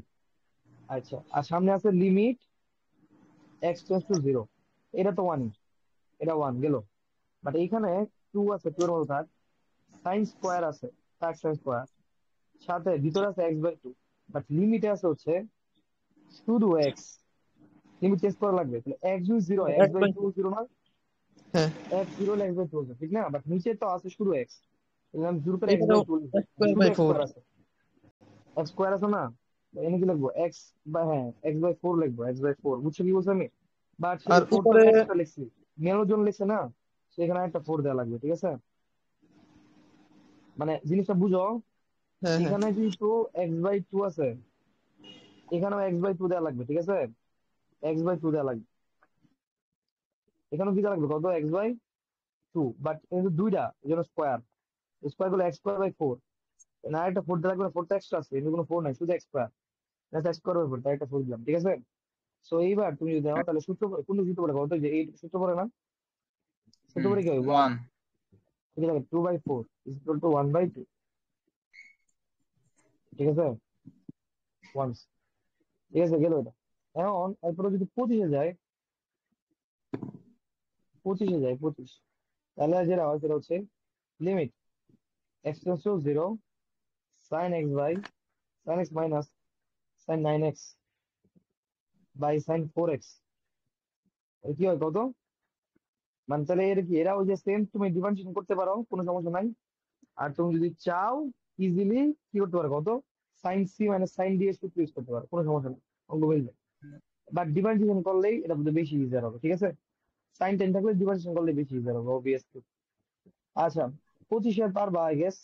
Speaker 1: আচ্ছা, আর সামনে আছে limit x tends to zero, এটা তো ওয়ানই, এটা ওয়ান গেল, বাট এইখানে 2 আছে, 2 এর মতো থাক, সাইন স্কোয়ার আছে, থাক সাইন স্কোয়ার, সাথে ভিতরে আছে এক্স বাই 2, বাট লিমিটে আছে হচ্ছে শুধু এক্স, লিমিট চেঞ্জ করা লাগবে, তাহলে এক্স যদি জিরো হয়,
Speaker 3: এক
Speaker 1: x by
Speaker 3: by,
Speaker 1: to zero না,
Speaker 3: হ্যাঁ
Speaker 1: এক্স জিরো হলে এক্স বাই টু হবে, ঠিক না? বাট নিচে তো আছে শুধু এক্স, তাহলে আমি জোর করে এক্স
Speaker 3: এইখানেও
Speaker 1: বাই টু লিখবো,
Speaker 3: এক্স স্কোয়ার
Speaker 1: শুধু
Speaker 3: বাই
Speaker 1: এক্স
Speaker 3: ফোর।
Speaker 1: স্কোয়ার আছে, এক্স স্কোয়ার আছে না, তো এনে কি লিখবো? এক্স বাই, হ্যাঁ এক্স বাই ফোর লিখবো, এক্স বাই ফোর, বুঝছো কি বলছি আমি? বাট সে
Speaker 3: আর
Speaker 1: যে ফোরটা
Speaker 3: উপরে,
Speaker 1: এক্সট্রা লিখছি, মেলোর জন্য লিখছে না, সেখানে একটা ফোর দেওয়া লাগবে, ঠিক আছে? মানে জিনিসটা বুঝো,
Speaker 3: হ্যাঁ হ্যাঁ
Speaker 1: এখানে যেহেতু এক্স বাই টু আছে, এখানেও এক্স বাই টু দেওয়া লাগবে, ঠিক আছে? এক্স বাই টু দেওয়া লাগবে, এখানেও কি দেওয়া লাগবে? কত? এক্স বাই টু, বাট কিন্তু দুইটা, এই জন্য স্কোয়ার, স্কোয়ার করলে এক্স স্কোয়ার বাই ফোর, না একটা ফোর দেওয়া লাগবে না, ফোরটা এক্সট্রা আছে, এমনি কোনো ফোর নাই, শুধু x square, x square by four, তাই একটা ফোর দিলাম, ঠিক আছে? সো এইবার তুমি যদি দাও তাহলে সূত্র কোন সূত্র পড়ে বলতো, যে এই সূত্র পড়ে না, সূত্র পড়ে কি হয়? One,
Speaker 2: one.
Speaker 1: ঠিক আছে, two by four is equal to one by two, ঠিক আছে? ওয়ান, ঠিক আছে, গেল এটা। এখন এরপরে যদি পঁচিশে যায়, পঁচিশ, তাহলে যেটা হয় সেটা হচ্ছে limit x tends to zero, sine x by sine x minus sine nine x by sine four x, কি হয় কত? মানে তাহলে এর কি, এরা ওই যে সেম, তুমি ডিফারেন্সিয়েশন করতে পারো, কোনো সমস্যা নাই, আর তুমি যদি চাও ইজিলি কি করতে পারো কত? সাইন সি মানে সাইন ডি এর সূত্র ইউজ করতে পারো, কোনো সমস্যা নেই, অঙ্ক হয়ে যায়। বাট ডিফারেন্সিয়েশন করলেই এটা বুঝতে বেশি ইজিয়ার হবে, ঠিক আছে? সাইন টেন থাকলে ডিফারেন্সিয়েশন করলে বেশি ইজিয়ার হবে অবভিয়াসলি। আচ্ছা, পঁচিশে পারবা আই গেস,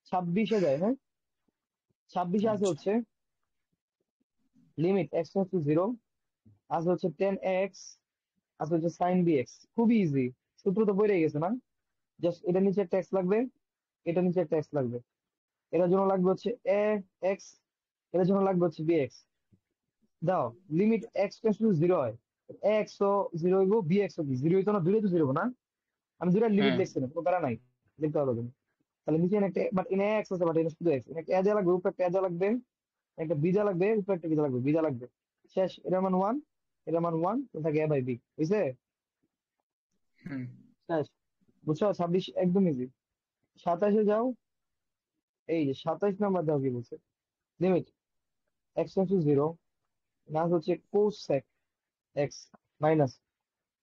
Speaker 1: ছাব্বিশে যায়, হ্যাঁ? ছাব্বিশে আছে
Speaker 2: আচ্ছা।
Speaker 1: হচ্ছে limit x tends to zero, আছে হচ্ছে 10 এক্স, আছে হচ্ছে সাইন বি এক্স, খুবই ইজি, সূত্র তো বইরে গেছে না? জাস্ট এটা নিচে একটা এক্স লাগবে, এটা নিচে একটা এক্স লাগবে, এটার জন্য লাগবে হচ্ছে এ এক্স, এটার জন্য লাগবে হচ্ছে বি এক্স, দাও limit x tends to zero হয়, এক্স ও জিরো হইব, বি এক্স ও কি জিরো হইতো না, দূরে তো জিরো না, আমি দুইটা লিমিট
Speaker 2: হুম
Speaker 1: দেখছি না, কোনো প্যারা নাই, দেখতে পারো তুমি। তাহলে নিচে এনে একটা, বাট এনে এক্স আছে, বাট এনে শুধু এক্স, এনে একটা এ দেয়া লাগবে, উপরে একটা এ দেয়া লাগবে, একটা বি দেয়া লাগবে, উপরে একটা কি দেয়া লাগবে, বি দেয়া লাগবে, শেষ, এটার মান ওয়ান, এটার মান ওয়ান, তো থাকে এ বাই বি, বুঝছে?
Speaker 2: হুম
Speaker 1: শেষ, বুঝছো? ছাব্বিশ একদম ইজি। সাতাশে যাও, এই যে 27 নাম্বার দাও, কি বলছে? Limit x tends to zero, না হচ্ছে cosec x minus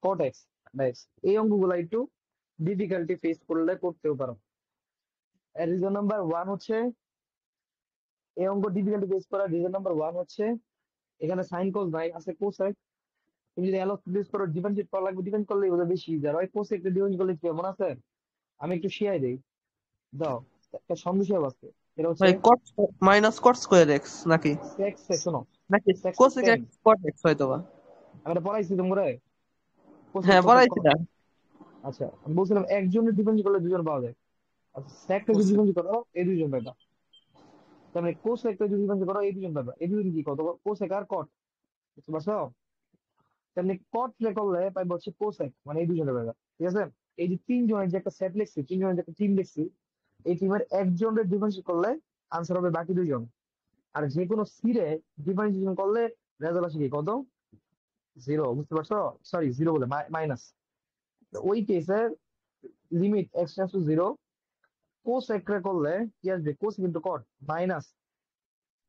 Speaker 1: cot x by x, এই অঙ্কগুলো একটু ডিফিকাল্টি ফেস করলে করতেও পারো। রিজন নাম্বার ওয়ান হচ্ছে, এই অঙ্ক ডিফিকাল্টি ফেস করার রিজন নাম্বার ওয়ান হচ্ছে, এখানে সাইন কস নাই, আছে কোসেক, তুমি যদি অ্যালস ফেস করো ডিফারেন্সিয়েট করা লাগবে, ডিফারেন্স করলে ওটা বেশি ইজি, আর ওই কোসেক ডিফারেন্স করলে কি হয় মনে আছে? আমি একটু শিয়াই দেই, দাও একটা সন্দেশ আছে, এটা হচ্ছে
Speaker 3: ভাই cot minus cot square x নাকি,
Speaker 1: সেক সেক, শোনো,
Speaker 3: নাকি
Speaker 1: sec sec
Speaker 3: cosec
Speaker 1: tan,
Speaker 3: x cot x হয়তো বা।
Speaker 1: আমি এটা পড়াইছি তোমরা, কোসেক
Speaker 3: হ্যাঁ
Speaker 1: কোসেক
Speaker 3: পড়াইছি
Speaker 1: কস।
Speaker 3: না।
Speaker 1: আচ্ছা, আমি বলছিলাম একজনের ডিফারেন্স করলে দুজন পাওয়া যায়, আচ্ছা সেকটা যদি
Speaker 2: কোসেক।
Speaker 1: ডিফারেন্স করো এই দুজন পাইবা, তার মানে কোসেকটা যদি ডিফারেন্স করো এই দুজন পাইবা, এই দুজন কি কত? কোসেক আর কট, বুঝতে পারছো? তেমনি কট রে করলে পাইবা হচ্ছে কোসেক, মানে এই দুজনের পাইবা, ঠিক আছে? এই যে তিনজনের যে একটা সেট লিখছি, তিনজনের যে একটা টিম লিখছি, এই টিমের একজনের ডিফারেন্স করলে আনসার হবে বাকি দুইজন, আর যে কোনো সিরে ডিফারেন্সিয়েশন করলে রেজাল্ট আসে কি কত? জিরো, বুঝতে পারছো? সরি, জিরো বলে মাইনাস। ওই কেসে limit x tends to zero, cosec রে করলে কি আসবে? Cosec into cot minus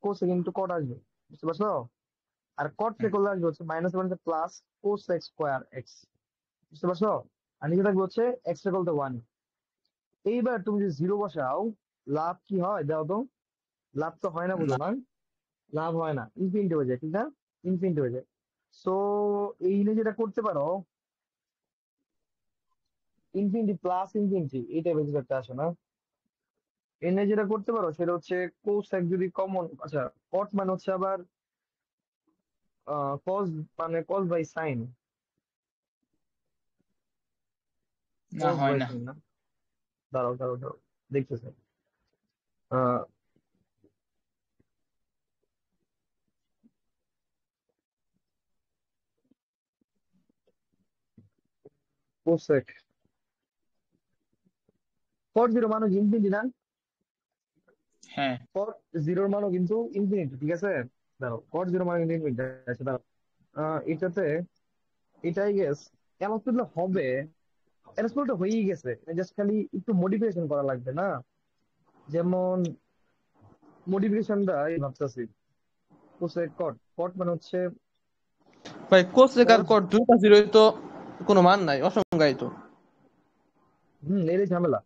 Speaker 1: cosec into cot আসবে, বুঝতে পারছো? আর কট রে
Speaker 2: হুম।
Speaker 1: করলে আসবে হচ্ছে মাইনাস মানে প্লাস কোসেক স্কোয়ার এক্স, বুঝতে পারছো? আর নিচে থাকবে হচ্ছে এক্স রে করলে ওয়ান। এইবার তুমি যদি জিরো বসাও, লাভ কি হয় দাও তো? লাভ তো হয় না, বুঝো
Speaker 2: না
Speaker 1: না? লাভ হয় না, ইনফিনিটি হয়ে যায়, ঠিক না? ইনফিনিটি হয়ে যায়। সো এই নিয়ে যেটা করতে পারো, ইনফিনিটি প্লাস ইনফিনিটি এই টাইপের কিছু একটা আসে না? এই নিয়ে যেটা করতে পারো সেটা হচ্ছে কোসেক যদি কমন, আচ্ছা, কট মানে হচ্ছে আবার কজ, মানে কজ বাই সাইন,
Speaker 2: না
Speaker 1: কজ
Speaker 2: হয়
Speaker 1: বাই
Speaker 2: না।
Speaker 1: সাইন না? দাঁড়াও দাঁড়াও দাঁড়াও, দেখতেছে। কোসেক কট জিরো মানে ইনফিনিটি না?
Speaker 2: হ্যাঁ
Speaker 1: কট জিরোর মানও কিন্তু ইনফিনিটি, ঠিক আছে? দাঁড়াও, কট জিরো মানে কিন্তু ইনফিনিটি। আচ্ছা দাঁড়াও, এটাতে এটাই গেস অ্যালসপিটাল হবে। অ্যালসপিটাল হয়েই গেছে, জাস্ট খালি একটু মডিফিকেশন করা লাগবে না? যেমন মডিফিকেশনটা এই ভাবতেছি, কোসেক কট, কট মানে হচ্ছে
Speaker 3: ভাই কোসেক আর
Speaker 1: কজ।
Speaker 3: কট দুইটা জিরোই তো কোনো মান নাই, অসংজ্ঞায়িত।
Speaker 1: এরই ঝামেলা।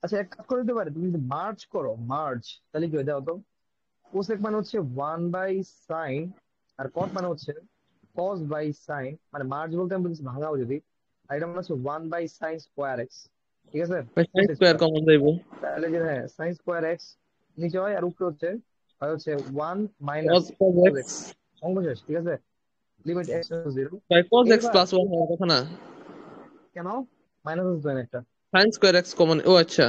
Speaker 1: আচ্ছা, এক কাজ করে দিতে পারে, তুমি যদি মার্জ করো, মার্জ, তাহলে কি হয়ে যাও তো? কোসেক মানে হচ্ছে ওয়ান বাই সাইন, আর কট মানে হচ্ছে কস বাই সাইন, মানে মার্জ বলতে আমি বলছি ভাঙাও যদি, আর এটা মানে হচ্ছে one by sine square x, ঠিক আছে?
Speaker 3: ভাই sine
Speaker 1: cosec
Speaker 3: square
Speaker 1: square,
Speaker 3: common যাইবো।
Speaker 1: তাহলে যে হ্যাঁ সাইন স্কোয়ার এক্স নিচে হয়, আর উপরে হচ্ছে হয় হচ্ছে one minus
Speaker 3: cos cos
Speaker 1: cos
Speaker 3: x.
Speaker 1: X. অঙ্ক শেষ, ঠিক আছে? Limit x to zero.
Speaker 3: ভাই কজ এক্স
Speaker 1: এইবার
Speaker 3: প্লাস ওয়ান হওয়ার কথা না?
Speaker 1: কেন মাইনাস আসবে না একটা?
Speaker 3: সাইন স্কোয়ার এক্স কমন, ও আচ্ছা,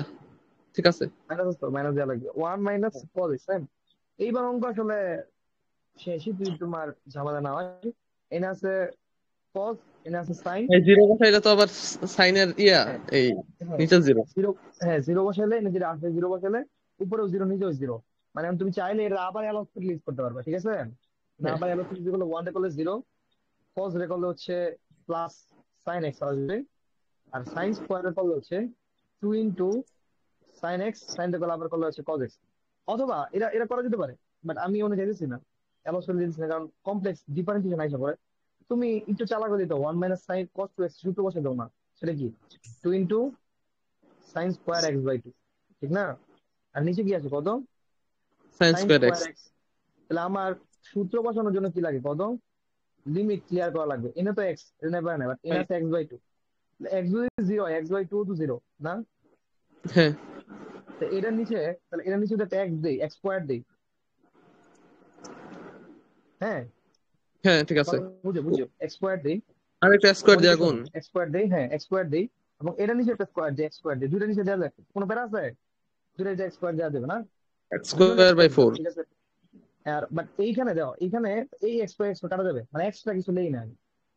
Speaker 3: ঠিক আছে।
Speaker 1: মাইনাস আসতো, মাইনাস দেওয়া লাগবে, ওয়ান মাইনাস কস এক্স। এইবার অঙ্ক আসলে শেষই, যদি তোমার ঝামেলা না হয়, এনে আছে কস, এনে আছে সাইন।
Speaker 3: এই জিরো বসাইলে তো আবার সাইনের ইয়া,
Speaker 1: হ্যাঁ,
Speaker 3: এই
Speaker 1: হ্যাঁ,
Speaker 3: নিচে জিরো।
Speaker 1: জিরো। হ্যাঁ, জিরো বসাইলে নিজের আসবে, জিরো বসাইলে উপরেও জিরো, নিচেও জিরো। মানে এখন তুমি চাইলে এটা আবার অ্যালসপিটাল ইউজ করতে পারবে, ঠিক আছে? না,
Speaker 3: হ্যাঁ
Speaker 1: আবার অ্যালসপিটাল ইউজ করলে ওয়ান রে করলে জিরো, কস রে করলে হচ্ছে প্লাস সাইন এক্স আসবে, আর সাইন স্কোয়ার রে করলে হচ্ছে two into sine x, sine রে করলে আবার করলে হচ্ছে কস এক্স। অথবা এরা এরা করা যেতে পারে, বাট আমি ওখানে যেতেছি না, অ্যালসপিটাল যেতেছি না, কারণ কমপ্লেক্স ডিফারেন্সিয়েশন আইসা করে। তুমি একটু চালাক হয়ে দিতে, one minus sine cos two x সূত্র বসে দাও না। সেটা কি? Two into sine square x by two, ঠিক না? আর নিচে কি আছে কত?
Speaker 3: Sine
Speaker 1: sine
Speaker 3: square
Speaker 1: square
Speaker 3: x.
Speaker 1: X. তাহলে আমার সূত্র বসানোর জন্য কি লাগে কত? লিমিট ক্লিয়ার করা লাগবে। এনে তো এক্স, এনে পারে না, বাট এনে
Speaker 2: ভাই
Speaker 1: আছে এক্স বাই টু। এক্স যদি জিরো, এক্স বাই টু তো জিরো না?
Speaker 3: হ্যাঁ
Speaker 1: তো এটার নিচে, তাহলে এটার নিচে যদি এক্স দেই, এক্স স্কোয়ার দেই, হ্যাঁ,
Speaker 3: হ্যাঁ ঠিক আছে।
Speaker 1: কথা বুঝো বুঝো, এক্স স্কোয়ার দেই,
Speaker 3: আর একটা স্কোয়ার দিয়া
Speaker 1: মডিফিকেশন
Speaker 3: গুণ।
Speaker 1: এক্স স্কোয়ার দেই, হ্যাঁ এক্স স্কোয়ার দেই, এবং এটার নিচে একটা স্কোয়ার দেই, এক্স স্কোয়ার দেই, দুইটার নিচে দেওয়া যায়, কোনো প্যারা আছে? দুইটা এক্স স্কোয়ার দেওয়া যাবে না?
Speaker 3: এক্স
Speaker 1: দুজন
Speaker 3: স্কোয়ার
Speaker 1: এক্স
Speaker 3: বাই
Speaker 1: স্কোয়ার দিবা,
Speaker 3: ফোর।
Speaker 1: ঠিক আছে? আর বাট এইখানে দাও, এইখানে এই এক্স বাই এক্স কাটা যাবে, মানে এক্সট্রা কিছু নেই না।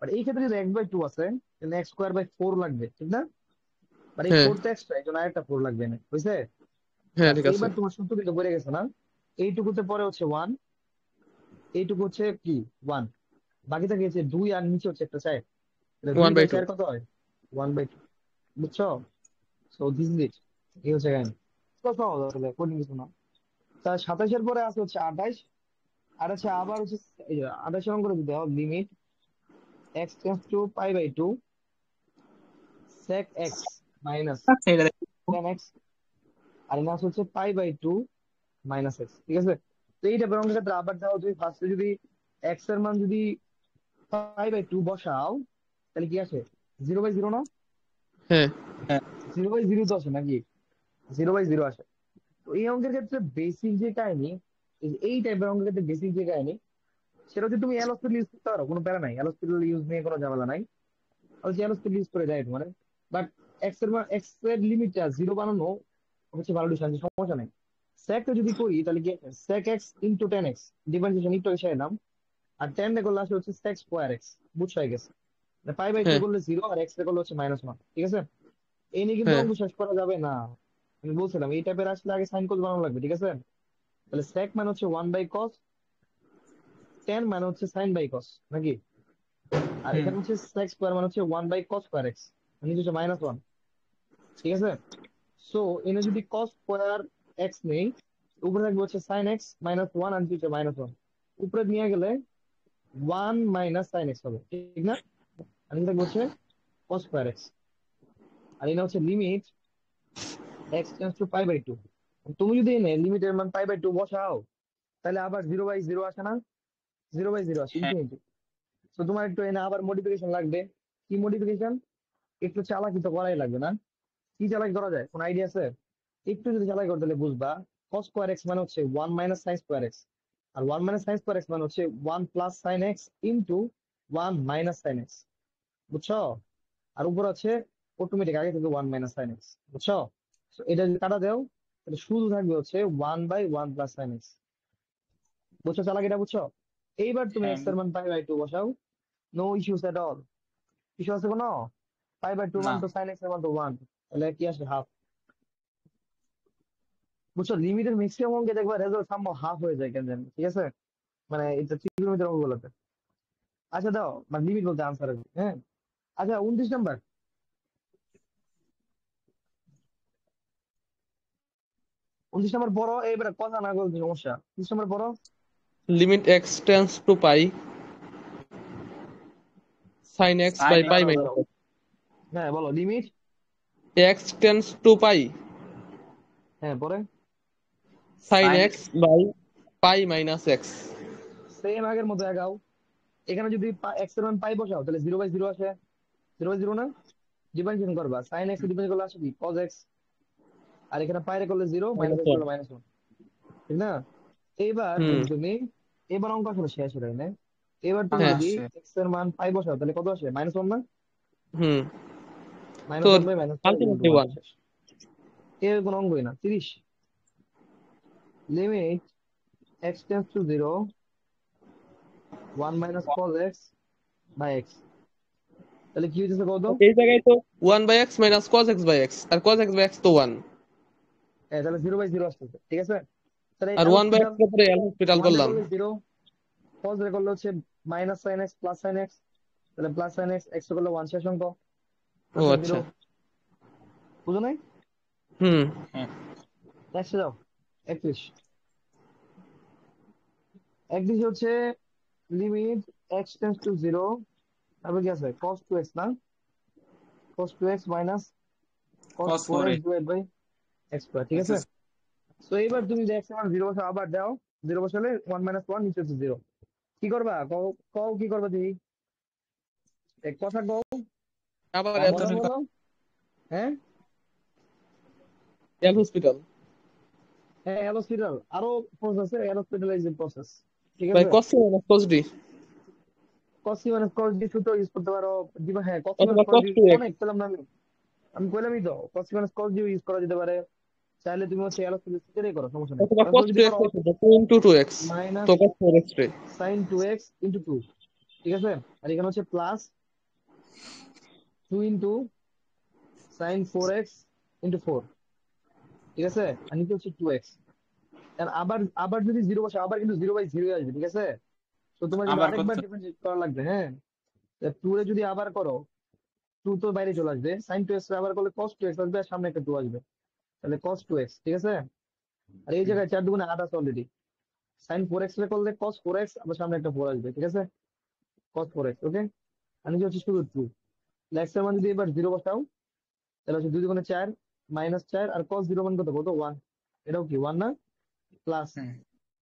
Speaker 1: বাট এই ক্ষেত্রে যদি এক্স বাই টু আছে, তাহলে এক্স স্কোয়ার বাই ফোর লাগবে, ঠিক না? বাট এই
Speaker 3: হ্যাঁ
Speaker 1: ফোর তো এক্সট্রা, এই জন্য আরেকটা ফোর লাগবে না, বুঝছে?
Speaker 3: হ্যাঁ
Speaker 1: আর
Speaker 3: ঠিক আছে।
Speaker 1: এইবার তোমার সূত্র কিন্তু বেড়ে গেছে না? এইটুকুতে পরে হচ্ছে ওয়ান, এইটুকু হচ্ছে কি ওয়ান, বাকি থাকে হচ্ছে দুই, আর নিচে হচ্ছে একটা চার। দুই
Speaker 3: ওয়ান বাই
Speaker 1: বাই
Speaker 3: টু।
Speaker 1: চার কত হয়? ওয়ান বাই টু, বুঝছো? সো দিস ইজ ইট, এই হচ্ছে কাহিনী। কত সহজ আসলে, কঠিন কিছু না। তা 27-এর পরে আছে হচ্ছে 28। আর হচ্ছে আবার হচ্ছে এই যে 28 অঙ্ক করে দিতে হবে, limit x tends to pi by two, sec x minus
Speaker 2: আচ্ছা এটা দেখো।
Speaker 1: টেন এক্স, আর মাস হচ্ছে pi by two minus x, ঠিক আছে? তো এই টাইপের অঙ্কের ক্ষেত্রে আবার দাও, যদি ফার্স্টে যদি এক্স এর মান যদি পাই বাই টু বসাও, তাহলে কি আসে? জিরো বাই জিরো না?
Speaker 3: হ্যাঁ
Speaker 2: হ্যাঁ
Speaker 1: জিরো বাই জিরো তো আসে নাকি? জিরো বাই জিরো আসে। তো এই অঙ্কের ক্ষেত্রে বেসিক যে কাহিনী, এই টাইপের অঙ্কের ক্ষেত্রে বেসিক যে কাহিনী, সেটা হচ্ছে তুমি এল হসপিটাল ইউজ করতে পারো, কোনো প্যারা নাই, এল হসপিটাল ইউজ নিয়ে কোনো ঝামেলা নাই। আর এল হসপিটাল ইউজ করে দেয় তোমার। বাট এক্স এর লিমিটটা জিরো বানানো হচ্ছে ভালো ডিসিশন, সমস্যা নেই। সেক যদি করি তাহলে কি? Sec x into tan x, differentiation একটু এসে নাম। আর টেন রে করলে আসলে হচ্ছে সেক স্কোয়ার এক্স, বুঝছো হয়ে গেছে? পাই বাই টু
Speaker 3: হ্যাঁ
Speaker 1: করলে জিরো, আর এক্স রে করলে হচ্ছে মাইনাস ওয়ান, ঠিক আছে? এই নিয়ে কিন্তু
Speaker 3: হ্যাঁ
Speaker 1: অঙ্ক শেষ করা যাবে না। আমি বলছিলাম এই টাইপের আসলে আগে সাইন কোড বানানো লাগবে, ঠিক আছে? তাহলে সেক মানে হচ্ছে ওয়ান বাই কস, টেন মানে হচ্ছে সাইন বাই কস, নাকি? আর
Speaker 2: হুম
Speaker 1: এখানে হচ্ছে সেক স্কোয়ার মানে হচ্ছে 1/cos²x, মানে হচ্ছে -1, ঠিক আছে। সো এনে যদি cos²x নেই, উপরে থাকবে হচ্ছে sin x -1 আর নিচে হচ্ছে -1, উপরে নিয়ে গেলে 1 - sin x হবে, ঠিক না? আর নিচে থাকবে হচ্ছে cos²x। আর এনে হচ্ছে লিমিট x → π/2। তুমি যদি এনে লিমিটের মান π/2 বসাও, তাহলে আবার 0/0 আসে না? 0/0 আসে,
Speaker 2: হ্যাঁ
Speaker 1: ইনফিনিটি। তো তোমার একটু এনে আবার মডিফিকেশন লাগবে। কি মডিফিকেশন? একটু চালাকি তো করাই লাগবে না? কি চালাকি করা যায়, কোন আইডিয়া আছে? একটু যদি চালাকি করতে হলে বুঝবা, cos²x মানে হচ্ছে 1 - sin²x, আর 1 - sin²x মানে হচ্ছে 1 + sin x into 1 - sin x, বুঝছো? আর উপর আছে অটোমেটিক আগে থেকে 1 - sin x, বুঝছো? তো এটা যদি কাটা দাও, তাহলে শুধু থাকবে হচ্ছে 1/1 + sin x, বুঝছো চালাকিটা, বুঝছো? এইবার তুমি
Speaker 2: হ্যাঁ
Speaker 1: এক্স এর মান π/2 বসাও, no issues at all. Issue আছে কোনো? π/2
Speaker 2: না
Speaker 1: মান তো sin x এর মান তো 1, তাহলে কি আসে? হাফ। বুঝছো, লিমিটের ম্যাক্সিমাম অঙ্কে দেখবা রেজাল্ট সামহাও হাফ হয়ে যায় কেন জানি, ঠিক আছে? মানে এটা ত্রিকোণমিতির অঙ্কগুলোতে। আচ্ছা দাও, মানে লিমিট বলতে আনসার আছে, হ্যাঁ। আচ্ছা 29 নাম্বার, 29 নাম্বার পড়ো, এইবার কথা না বলতে সমস্যা। 29 নাম্বার পড়ো।
Speaker 3: Limit x → π sin x by
Speaker 2: sine
Speaker 3: pi
Speaker 2: x
Speaker 1: দাঁড়াও
Speaker 3: minus
Speaker 1: দাঁড়াও, হ্যাঁ বলো লিমিট।
Speaker 3: x → π
Speaker 1: হ্যাঁ পরে
Speaker 3: sin
Speaker 2: sine
Speaker 3: x by pi minus x.
Speaker 1: Same আগের মতো আগাও। এখানে যদি এক্স এর মান পাই বসাও, তাহলে 0/0 আসে। 0/0 না, ডিফারেন্সিয়েশন করবা, সাইন এক্স ডিফারেন্স করলে আসে কি cos x, আর এখানে পাইরে করলে 0, মাইনাস
Speaker 3: minus
Speaker 1: এক্স
Speaker 3: 1.
Speaker 1: করলে -1, ঠিক না? এইবার
Speaker 3: হুম
Speaker 1: যদি তুমি, এবার অঙ্ক আসলে শেষ হয়ে না। এবার তুমি
Speaker 2: আঙ্গ
Speaker 3: হ্যাঁ
Speaker 1: যদি
Speaker 2: আসছে।
Speaker 1: এক্স এর মান পাই বসাও, তাহলে কত আসে? -1 না?
Speaker 3: হুম তো
Speaker 1: -1/-π ×
Speaker 3: আলটিমেটলি
Speaker 1: 1
Speaker 3: 1.
Speaker 1: শেষ। এর কোনো অঙ্কই না। 30, লিমিট x → 0, 1 - cos x/x, তাহলে কি হইতেছে কত?
Speaker 3: এই জায়গায় তো 1/x minus cos x by x R cos x by x তো 1
Speaker 1: তাহলে 0/0 আসতেছে, ঠিক আছে। তাহলে
Speaker 3: আর
Speaker 1: এল
Speaker 3: 1/x
Speaker 1: হসপিটাল,
Speaker 3: এর পরে এল হসপিটাল
Speaker 1: 1 রে
Speaker 3: করলাম।
Speaker 1: করলে 0, cos রে করলে হচ্ছে -sin x + sin x, তাহলে +sin x, x রে করলে 1 শেষ অঙ্ক,
Speaker 3: ও
Speaker 1: আনসার
Speaker 3: আচ্ছা
Speaker 1: 0। বুঝো নাই?
Speaker 3: হুম
Speaker 2: হ্যাঁ
Speaker 1: নেক্সট যাও। 31, 31 হচ্ছে লিমিট x → 0, তারপর কি আছে? cos2x না, cos2x minus
Speaker 2: cos
Speaker 1: cos4x
Speaker 2: four x
Speaker 1: divide by x², ঠিক আছে। তো এইবার তুমি যে x এর মান 0 বসাও, আবার দাও। 0 বসালে 1 - 1, নিচে হচ্ছে 0। কি করবা কও? কও কি করবা তুমি? এক কথা কও,
Speaker 3: আবার
Speaker 1: কথা
Speaker 2: এতটুকু
Speaker 1: বলো। হ্যাঁ,
Speaker 3: এল হসপিটাল
Speaker 1: হ্যাঁ এল হসপিটাল, আরো প্রসেস আছে, এল হসপিটাল ইজ প্রসেস, ঠিক
Speaker 3: বাই
Speaker 1: আছে।
Speaker 3: cos c minus cos d
Speaker 1: কসি মানে কস ডি সূত্র ইউজ করতে পারো, দিবা, হ্যাঁ কসি মানে
Speaker 3: অথবা
Speaker 1: কস
Speaker 3: cos
Speaker 1: ডি,
Speaker 3: 2x
Speaker 1: অনেক পেলাম না আমি। আমি কইলামই তো, কসি মানে কস ডি ইউজ করা যেতে পারে। চাইলে তুমি হচ্ছে এল হসপিটাল সেটাই করো, সমস্যা নেই।
Speaker 3: অথবা
Speaker 1: এল
Speaker 3: cos
Speaker 1: যদি
Speaker 3: 2x
Speaker 1: করো
Speaker 3: এর সাথে 2 into 2x তো
Speaker 1: মাইনাস
Speaker 3: cos 4x রে
Speaker 1: sin2x × 2, ঠিক আছে। আর এখানে হচ্ছে প্লাস 2 × sin4x × 4, ঠিক আছে। আর নিচে হচ্ছে 2x। আবার আবার যদি 0 বসে, আবার কিন্তু 0/0 আসবে, ঠিক আছে। তো তোমার কিন্তু
Speaker 2: আবার
Speaker 1: আরেকবার
Speaker 2: করতে
Speaker 1: ডিফারেন্সিয়েট করা লাগবে, হ্যাঁ। 2 এ যদি আবার করো, 2 তো বাইরে চলে আসবে, sin2x আবার করলে cos2x আসবে, আর সামনে একটা 2 আসবে, তাহলে cos2x, ঠিক আছে। আর এই জায়গায় 4 × 2 = 8 আছে অলরেডি। sin4x এ করলে cos4x, আবার সামনে একটা 4 আসবে, ঠিক আছে। cos4x, ওকে। আর নিচে হচ্ছে শুধু 2। x এর মান যদি এবার 0 বসাও, তাহলে হচ্ছে 2 × 4 -4, আর cos 0 মান কত? কত? 1। এটাও কি 1 না? প্লাস
Speaker 2: হুম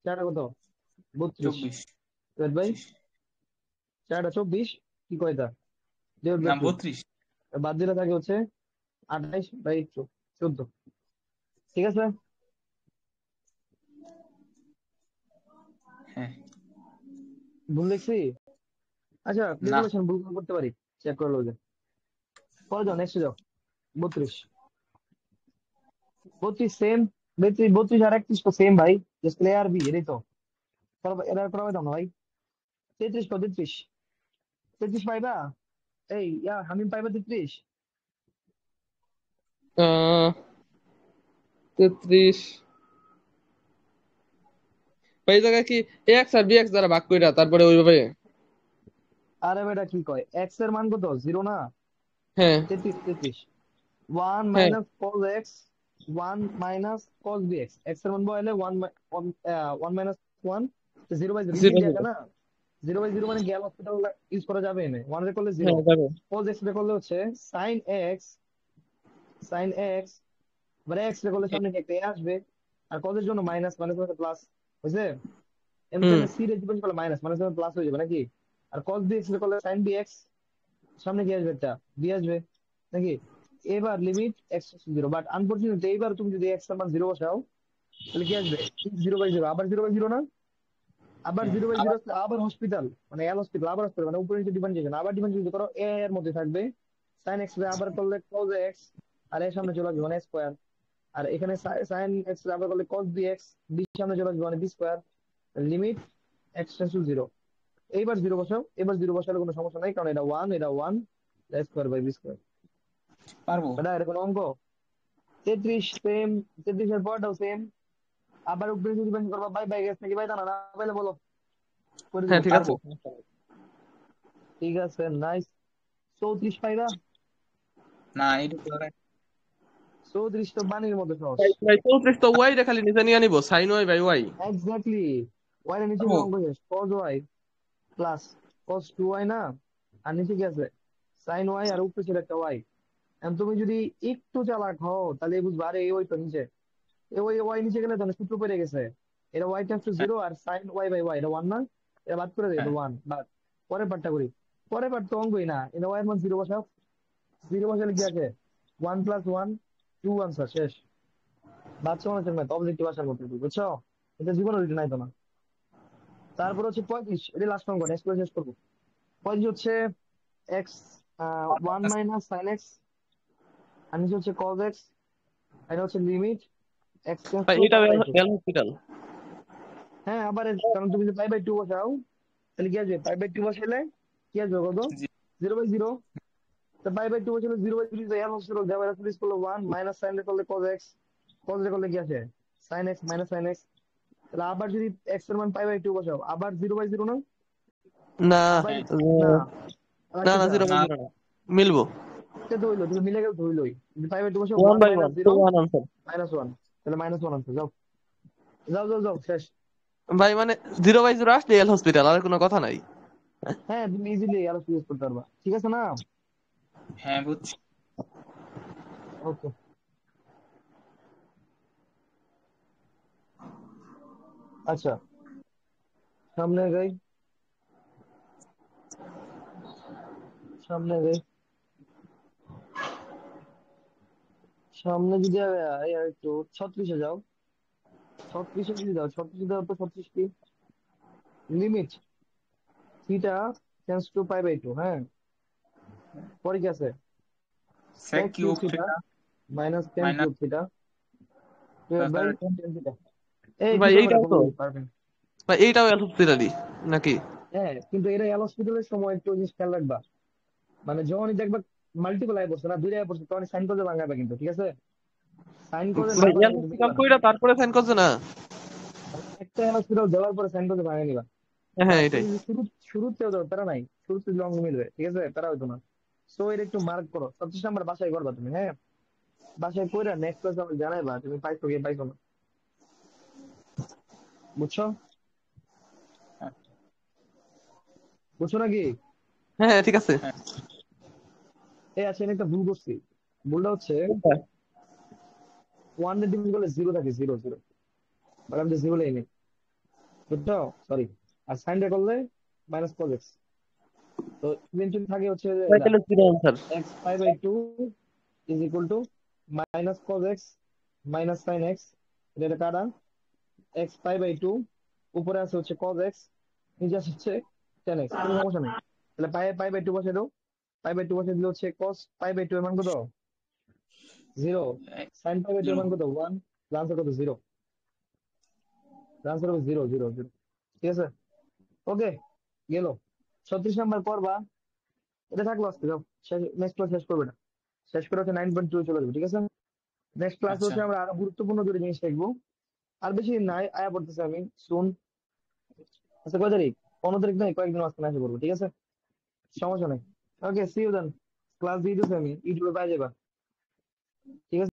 Speaker 1: 4 কত? 32
Speaker 2: 24
Speaker 1: ডিভাইড বাই 4 24, কি কয়টা? ডিভাইড
Speaker 2: না
Speaker 1: বাই 2,
Speaker 2: 32।
Speaker 1: বাদ দিলে থাকে হচ্ছে 28/14, ঠিক আছে।
Speaker 2: হ্যাঁ
Speaker 1: ভুল লিখছি? আচ্ছা
Speaker 2: না
Speaker 1: ক্যালকুলেশন ভুল করতে পারি, চেক করে লো যে। পরে যাও, নেক্সট যাও। 32, 32 সেম। 32, 32 আর 31 তো সেম ভাই, জাস্ট এ আর বি, এটাই তো। এরা করা দাও না ভাই। 33 কত? 33, 33 পাইবা? এই হামিম পাইবা 33?
Speaker 3: 33 বা এই জায়গায় কি ax আর bx দ্বারা ভাগ কইরা তারপরে ওইভাবে
Speaker 1: আরে বেটা কি কয়, এক্স এর মান কত, 0 না?
Speaker 3: হ্যাঁ
Speaker 1: 33 ওয়ান
Speaker 3: হ্যাঁ
Speaker 1: minus cos x, one minus cos b x, এক্স এর মান বসাইলে ওয়ান মাইনাস ওয়ান, 0/0 ইজি
Speaker 3: জিরো
Speaker 1: দেখা
Speaker 3: জিরো
Speaker 1: না। 0/0 মানে গেল, হসপিটাল ইউজ করা যাবে না, ওয়ান রে করলে জিরো।
Speaker 3: হ্যাঁ যাবে।
Speaker 1: কজ এক্স রে করলে হচ্ছে সাইন এক্স, সাইন এক্স, মানে এক্স রে করলে সামনে কি একটা এ আসবে, আর কজের জন্য মাইনাস, মাইনাস প্লাস, বুঝছে? এমনি
Speaker 3: হুম
Speaker 1: তাহলে সি রে ডিপেন্ড করলে মাইনাস, মাইনাস প্লাস হয়ে যাবে নাকি? আর কজ বি এক্স রে করলে সাইন বি এক্স, সামনে কি আসবে, একটা বি আসবে নাকি? এবার লিমিট এক্স 0, বাট আনফরচুনেটলি এইবার তুমি যদি এক্স এর মান 0 বসাও, তাহলে কি আসবে? 0/0, আবার 0/0 না, আবার
Speaker 2: হ্যাঁ
Speaker 1: 0/0
Speaker 2: আবার
Speaker 1: আসলে আবার হসপিটাল, মানে এল হসপিটাল, আবার হসপিটাল, মানে উপরে নিচে ডিফারেন্সিয়েশন, আবার ডিফারেন্সিয়েশন করো, এ এর মধ্যে থাকবে সাইন এক্স রে আবার করলে কজ এক্স, আর এর সামনে চলে আসবে মানে স্কোয়ার, আর এখানে সাইন এক্স রে আবার করলে কজ বি এক্স, বি সামনে চলে আসবে মানে B square, limit x tends to 0। এইবার 0 বসাও, এবার 0 বসালে কোনো সমস্যা নাই, কারণ এটা 1, এটা 1, স্কোয়ার বাই বি স্কোয়ার।
Speaker 2: পারবো।
Speaker 1: এটা এরকম অঙ্ক। 33 সেম, 33 এর পরটাও সেম, আবার উপরে যদি ডিপেন্ড করবা বাই বাই গেছে নাকি বাই, না না পাইলে বলো, করে দিব
Speaker 3: হ্যাঁ ঠিক আছে।
Speaker 2: পারবো।
Speaker 1: ঠিক আছে, নাইস। 34 পাইবা?
Speaker 2: না এটা করে
Speaker 1: 34 তো বানির মধ্যে সহজ।
Speaker 3: ভাই ভাই 34 তো ওয়াই রে খালি নিচে নিয়ে নিব, sine y by y.
Speaker 1: Exactly, y এর নিচে
Speaker 2: পারবো।
Speaker 1: গেলে অঙ্ক শেষ, cos y plus cos 2y না, আর নিচে কি আছে, sin y, আর উপরে ছিল একটা y। এখন তুমি যদি একটু চালাক হও তাহলে বুঝবা, আরে এই ওই তো নিচে, এই ওই ওয়াই নিচে গেলে তাহলে সূত্র পড়ে গেছে, এটা y টেন্ডস টু
Speaker 2: হ্যাঁ
Speaker 1: 0, আর sin y বাই y এটা 1 না, এটা বাদ করে দেয়,
Speaker 2: হ্যাঁ
Speaker 1: এটা 1 বাদ। পরের পার্টটা করি, পরের পার্ট তো অঙ্কই না, এটা y এর মান 0 বসাও, 0 বসালে কি আছে, 1 + 1, 2 আনসার শেষ। বাচ্চা মানুষের ম্যাথ, অবজেক্টিভ আসার মতো, বুঝছো? এটা জীবনে রিটেন নাই তো না। তারপর হচ্ছে 35, এটা লাস্ট অঙ্ক, নেক্সট করে শেষ করবো। 35 হচ্ছে এক্স, 1 - sin x, আর নিচে হচ্ছে cos x, এটা হচ্ছে লিমিট এক্স টেন্স
Speaker 3: ভাই
Speaker 1: টু
Speaker 3: এটা
Speaker 1: pi by two.
Speaker 3: L'Hospital.
Speaker 1: হ্যাঁ আবার কারণ তুমি যদি পাই বাই 2 বসাও, তাহলে কি আসবে, পাই বাই 2 বসাইলে কি আসবে কত,
Speaker 2: জি।
Speaker 1: 0/0। তো পাই বাই 2 বসালে 0/0 এল হসপিটাল দেওয়া, প্লিজ করলে 1 মাইনাস সাইন করলে cos x, cos এ করলে কি আসে, sin x minus sin x। তাহলে আবার যদি এক্স এর মান পাই বাই 2 বসাও, আবার 0/0 না,
Speaker 3: না
Speaker 1: আবার
Speaker 2: হ্যাঁ
Speaker 1: না,
Speaker 3: না না
Speaker 1: আরেকটা,
Speaker 3: জিরো বাই
Speaker 2: না
Speaker 3: জিরো না, মিলবো।
Speaker 1: এটা তো হইলো, তুমি মিলে গেলে তো হইলোই, যদি পাই বাই 2 বসাও,
Speaker 3: one
Speaker 1: one
Speaker 3: by one
Speaker 1: minus
Speaker 3: তো
Speaker 1: zero
Speaker 3: one answer.
Speaker 1: Minus one, তাহলে -1 আনসার। যাও যাও যাও যাও, শেষ।
Speaker 3: ভাই মানে 0/0 আসলে এল হসপিটাল, আর কোনো কথা নাই।
Speaker 1: হ্যাঁ তুমি ইজিলি আরো ইউজ করতে পারবা, ঠিক আছে না?
Speaker 2: হ্যাঁ বুঝছি।
Speaker 1: ওকে, আচ্ছা, সামনে যাই, সামনে যাই, সামনে যদি একটু 36-এ যাও, 36-এ যদি যাও, 36 দেওয়ার পর 36 কি, limit theta tends to pi by 2, হ্যাঁ, পরে কি আছে,
Speaker 2: sec
Speaker 1: sec cube
Speaker 2: cube
Speaker 1: theta
Speaker 2: theta
Speaker 1: minus tan
Speaker 2: minus
Speaker 1: cube theta divide by
Speaker 2: তারপরে
Speaker 1: টেন থিটা। এই
Speaker 3: ভাই
Speaker 1: সুন্দর করে
Speaker 3: এইটাও তো,
Speaker 1: বললি, পারবেন।
Speaker 3: ভাই এইটাও এল হসপিটালই নাকি?
Speaker 1: হ্যাঁ কিন্তু এরা এল হসপিটালের সময় একটু জিনিস খেয়াল রাখবা, মানে যখনই দেখবা মাল্টিপল আয় পড়ছে না, 2 আয় পড়ছে, তখন সাইন করে ভাঙাবে কিন্তু, ঠিক আছে? সাইন করে না
Speaker 3: ভাই
Speaker 1: ভাঙা
Speaker 3: এল
Speaker 1: কিন্তু
Speaker 3: হসপিটাল
Speaker 1: মিলবে না,
Speaker 3: কইরা তারপরে সাইন করছে না।
Speaker 1: মানে একটা এল হসপিটাল দেওয়ার পরে সাইন করে ভাঙা নিবা।
Speaker 3: হ্যাঁ
Speaker 1: বাট
Speaker 3: এটাই।
Speaker 1: তুমি যদি শুরুতেও দাও, তারা নাই, শুরুতে দিলে অঙ্ক মিলবে, ঠিক আছে, তারা হইতো না। সো এটা একটু মার্ক করো, 36 নাম্বার বাসায় করবা তুমি, হ্যাঁ, বাসায় কইরা নেক্সট ক্লাস আমাকে জানাইবা তুমি পাইছো কি পাইছো না, বুঝছো? বুঝছো নাকি?
Speaker 3: হ্যাঁ হ্যাঁ, ঠিক আছে।
Speaker 2: হ্যাঁ
Speaker 1: এই আছে, আমি একটা ভুল করছি, ভুলটা হচ্ছে
Speaker 3: কোনটা?
Speaker 1: ওয়ান এর ডিভিশন করলে 0 থাকে, 0 0, বাট আমি তো 0 লেই নেই, বুঝছো? সরি। আর সাইন করলে মাইনাস কজ এক্স, তো ইভেন্টুয়ালি থাকে হচ্ছে যে
Speaker 3: ভাই
Speaker 1: এটা
Speaker 3: তাহলে zero answer.
Speaker 1: X pi by 2 is equal to minus cos x minus sine x, এটা কাটা, এক্স পাই বাই 2, উপরে আছে হচ্ছে কজ এক্স, নিচে আছে হচ্ছে টেন এক্স, কোনো সমস্যা নেই। তাহলে পাই বাই 2 বসে দাও, পাই বাই 2 বসে দিলে হচ্ছে কস পাই বাই 2 এর মান কত, 0, সাইন পাই বাই 2 এর
Speaker 2: জিরো।
Speaker 1: মান কত, 1, আনসার কত, 0, আনসার হবে 0 0 0, ঠিক আছে? ওকে, গেল। 36 নাম্বার করবা, এটা থাকলো আজকে, যাও নেক্সট ক্লাস শেষ করবে না, শেষ করে হচ্ছে 9.2 চলে যাবে, ঠিক আছে? নেক্সট ক্লাস
Speaker 2: আচ্ছা
Speaker 1: হচ্ছে আমরা আরো গুরুত্বপূর্ণ দুটো জিনিস দেখবো, আর বেশি দিন নাই, আয়া পড়তেছে আমি সুন। আচ্ছা কয় তারিখ, 15 তারিখ নাই, কয়েকদিন মাঝখানে এসে পড়বো, ঠিক আছে? সমস্যা নেই। ওকে, সি ইউ দেন। ক্লাস দিয়ে দিচ্ছি আমি, ইউটিউবে পাই যাবা। ঠিক আছে।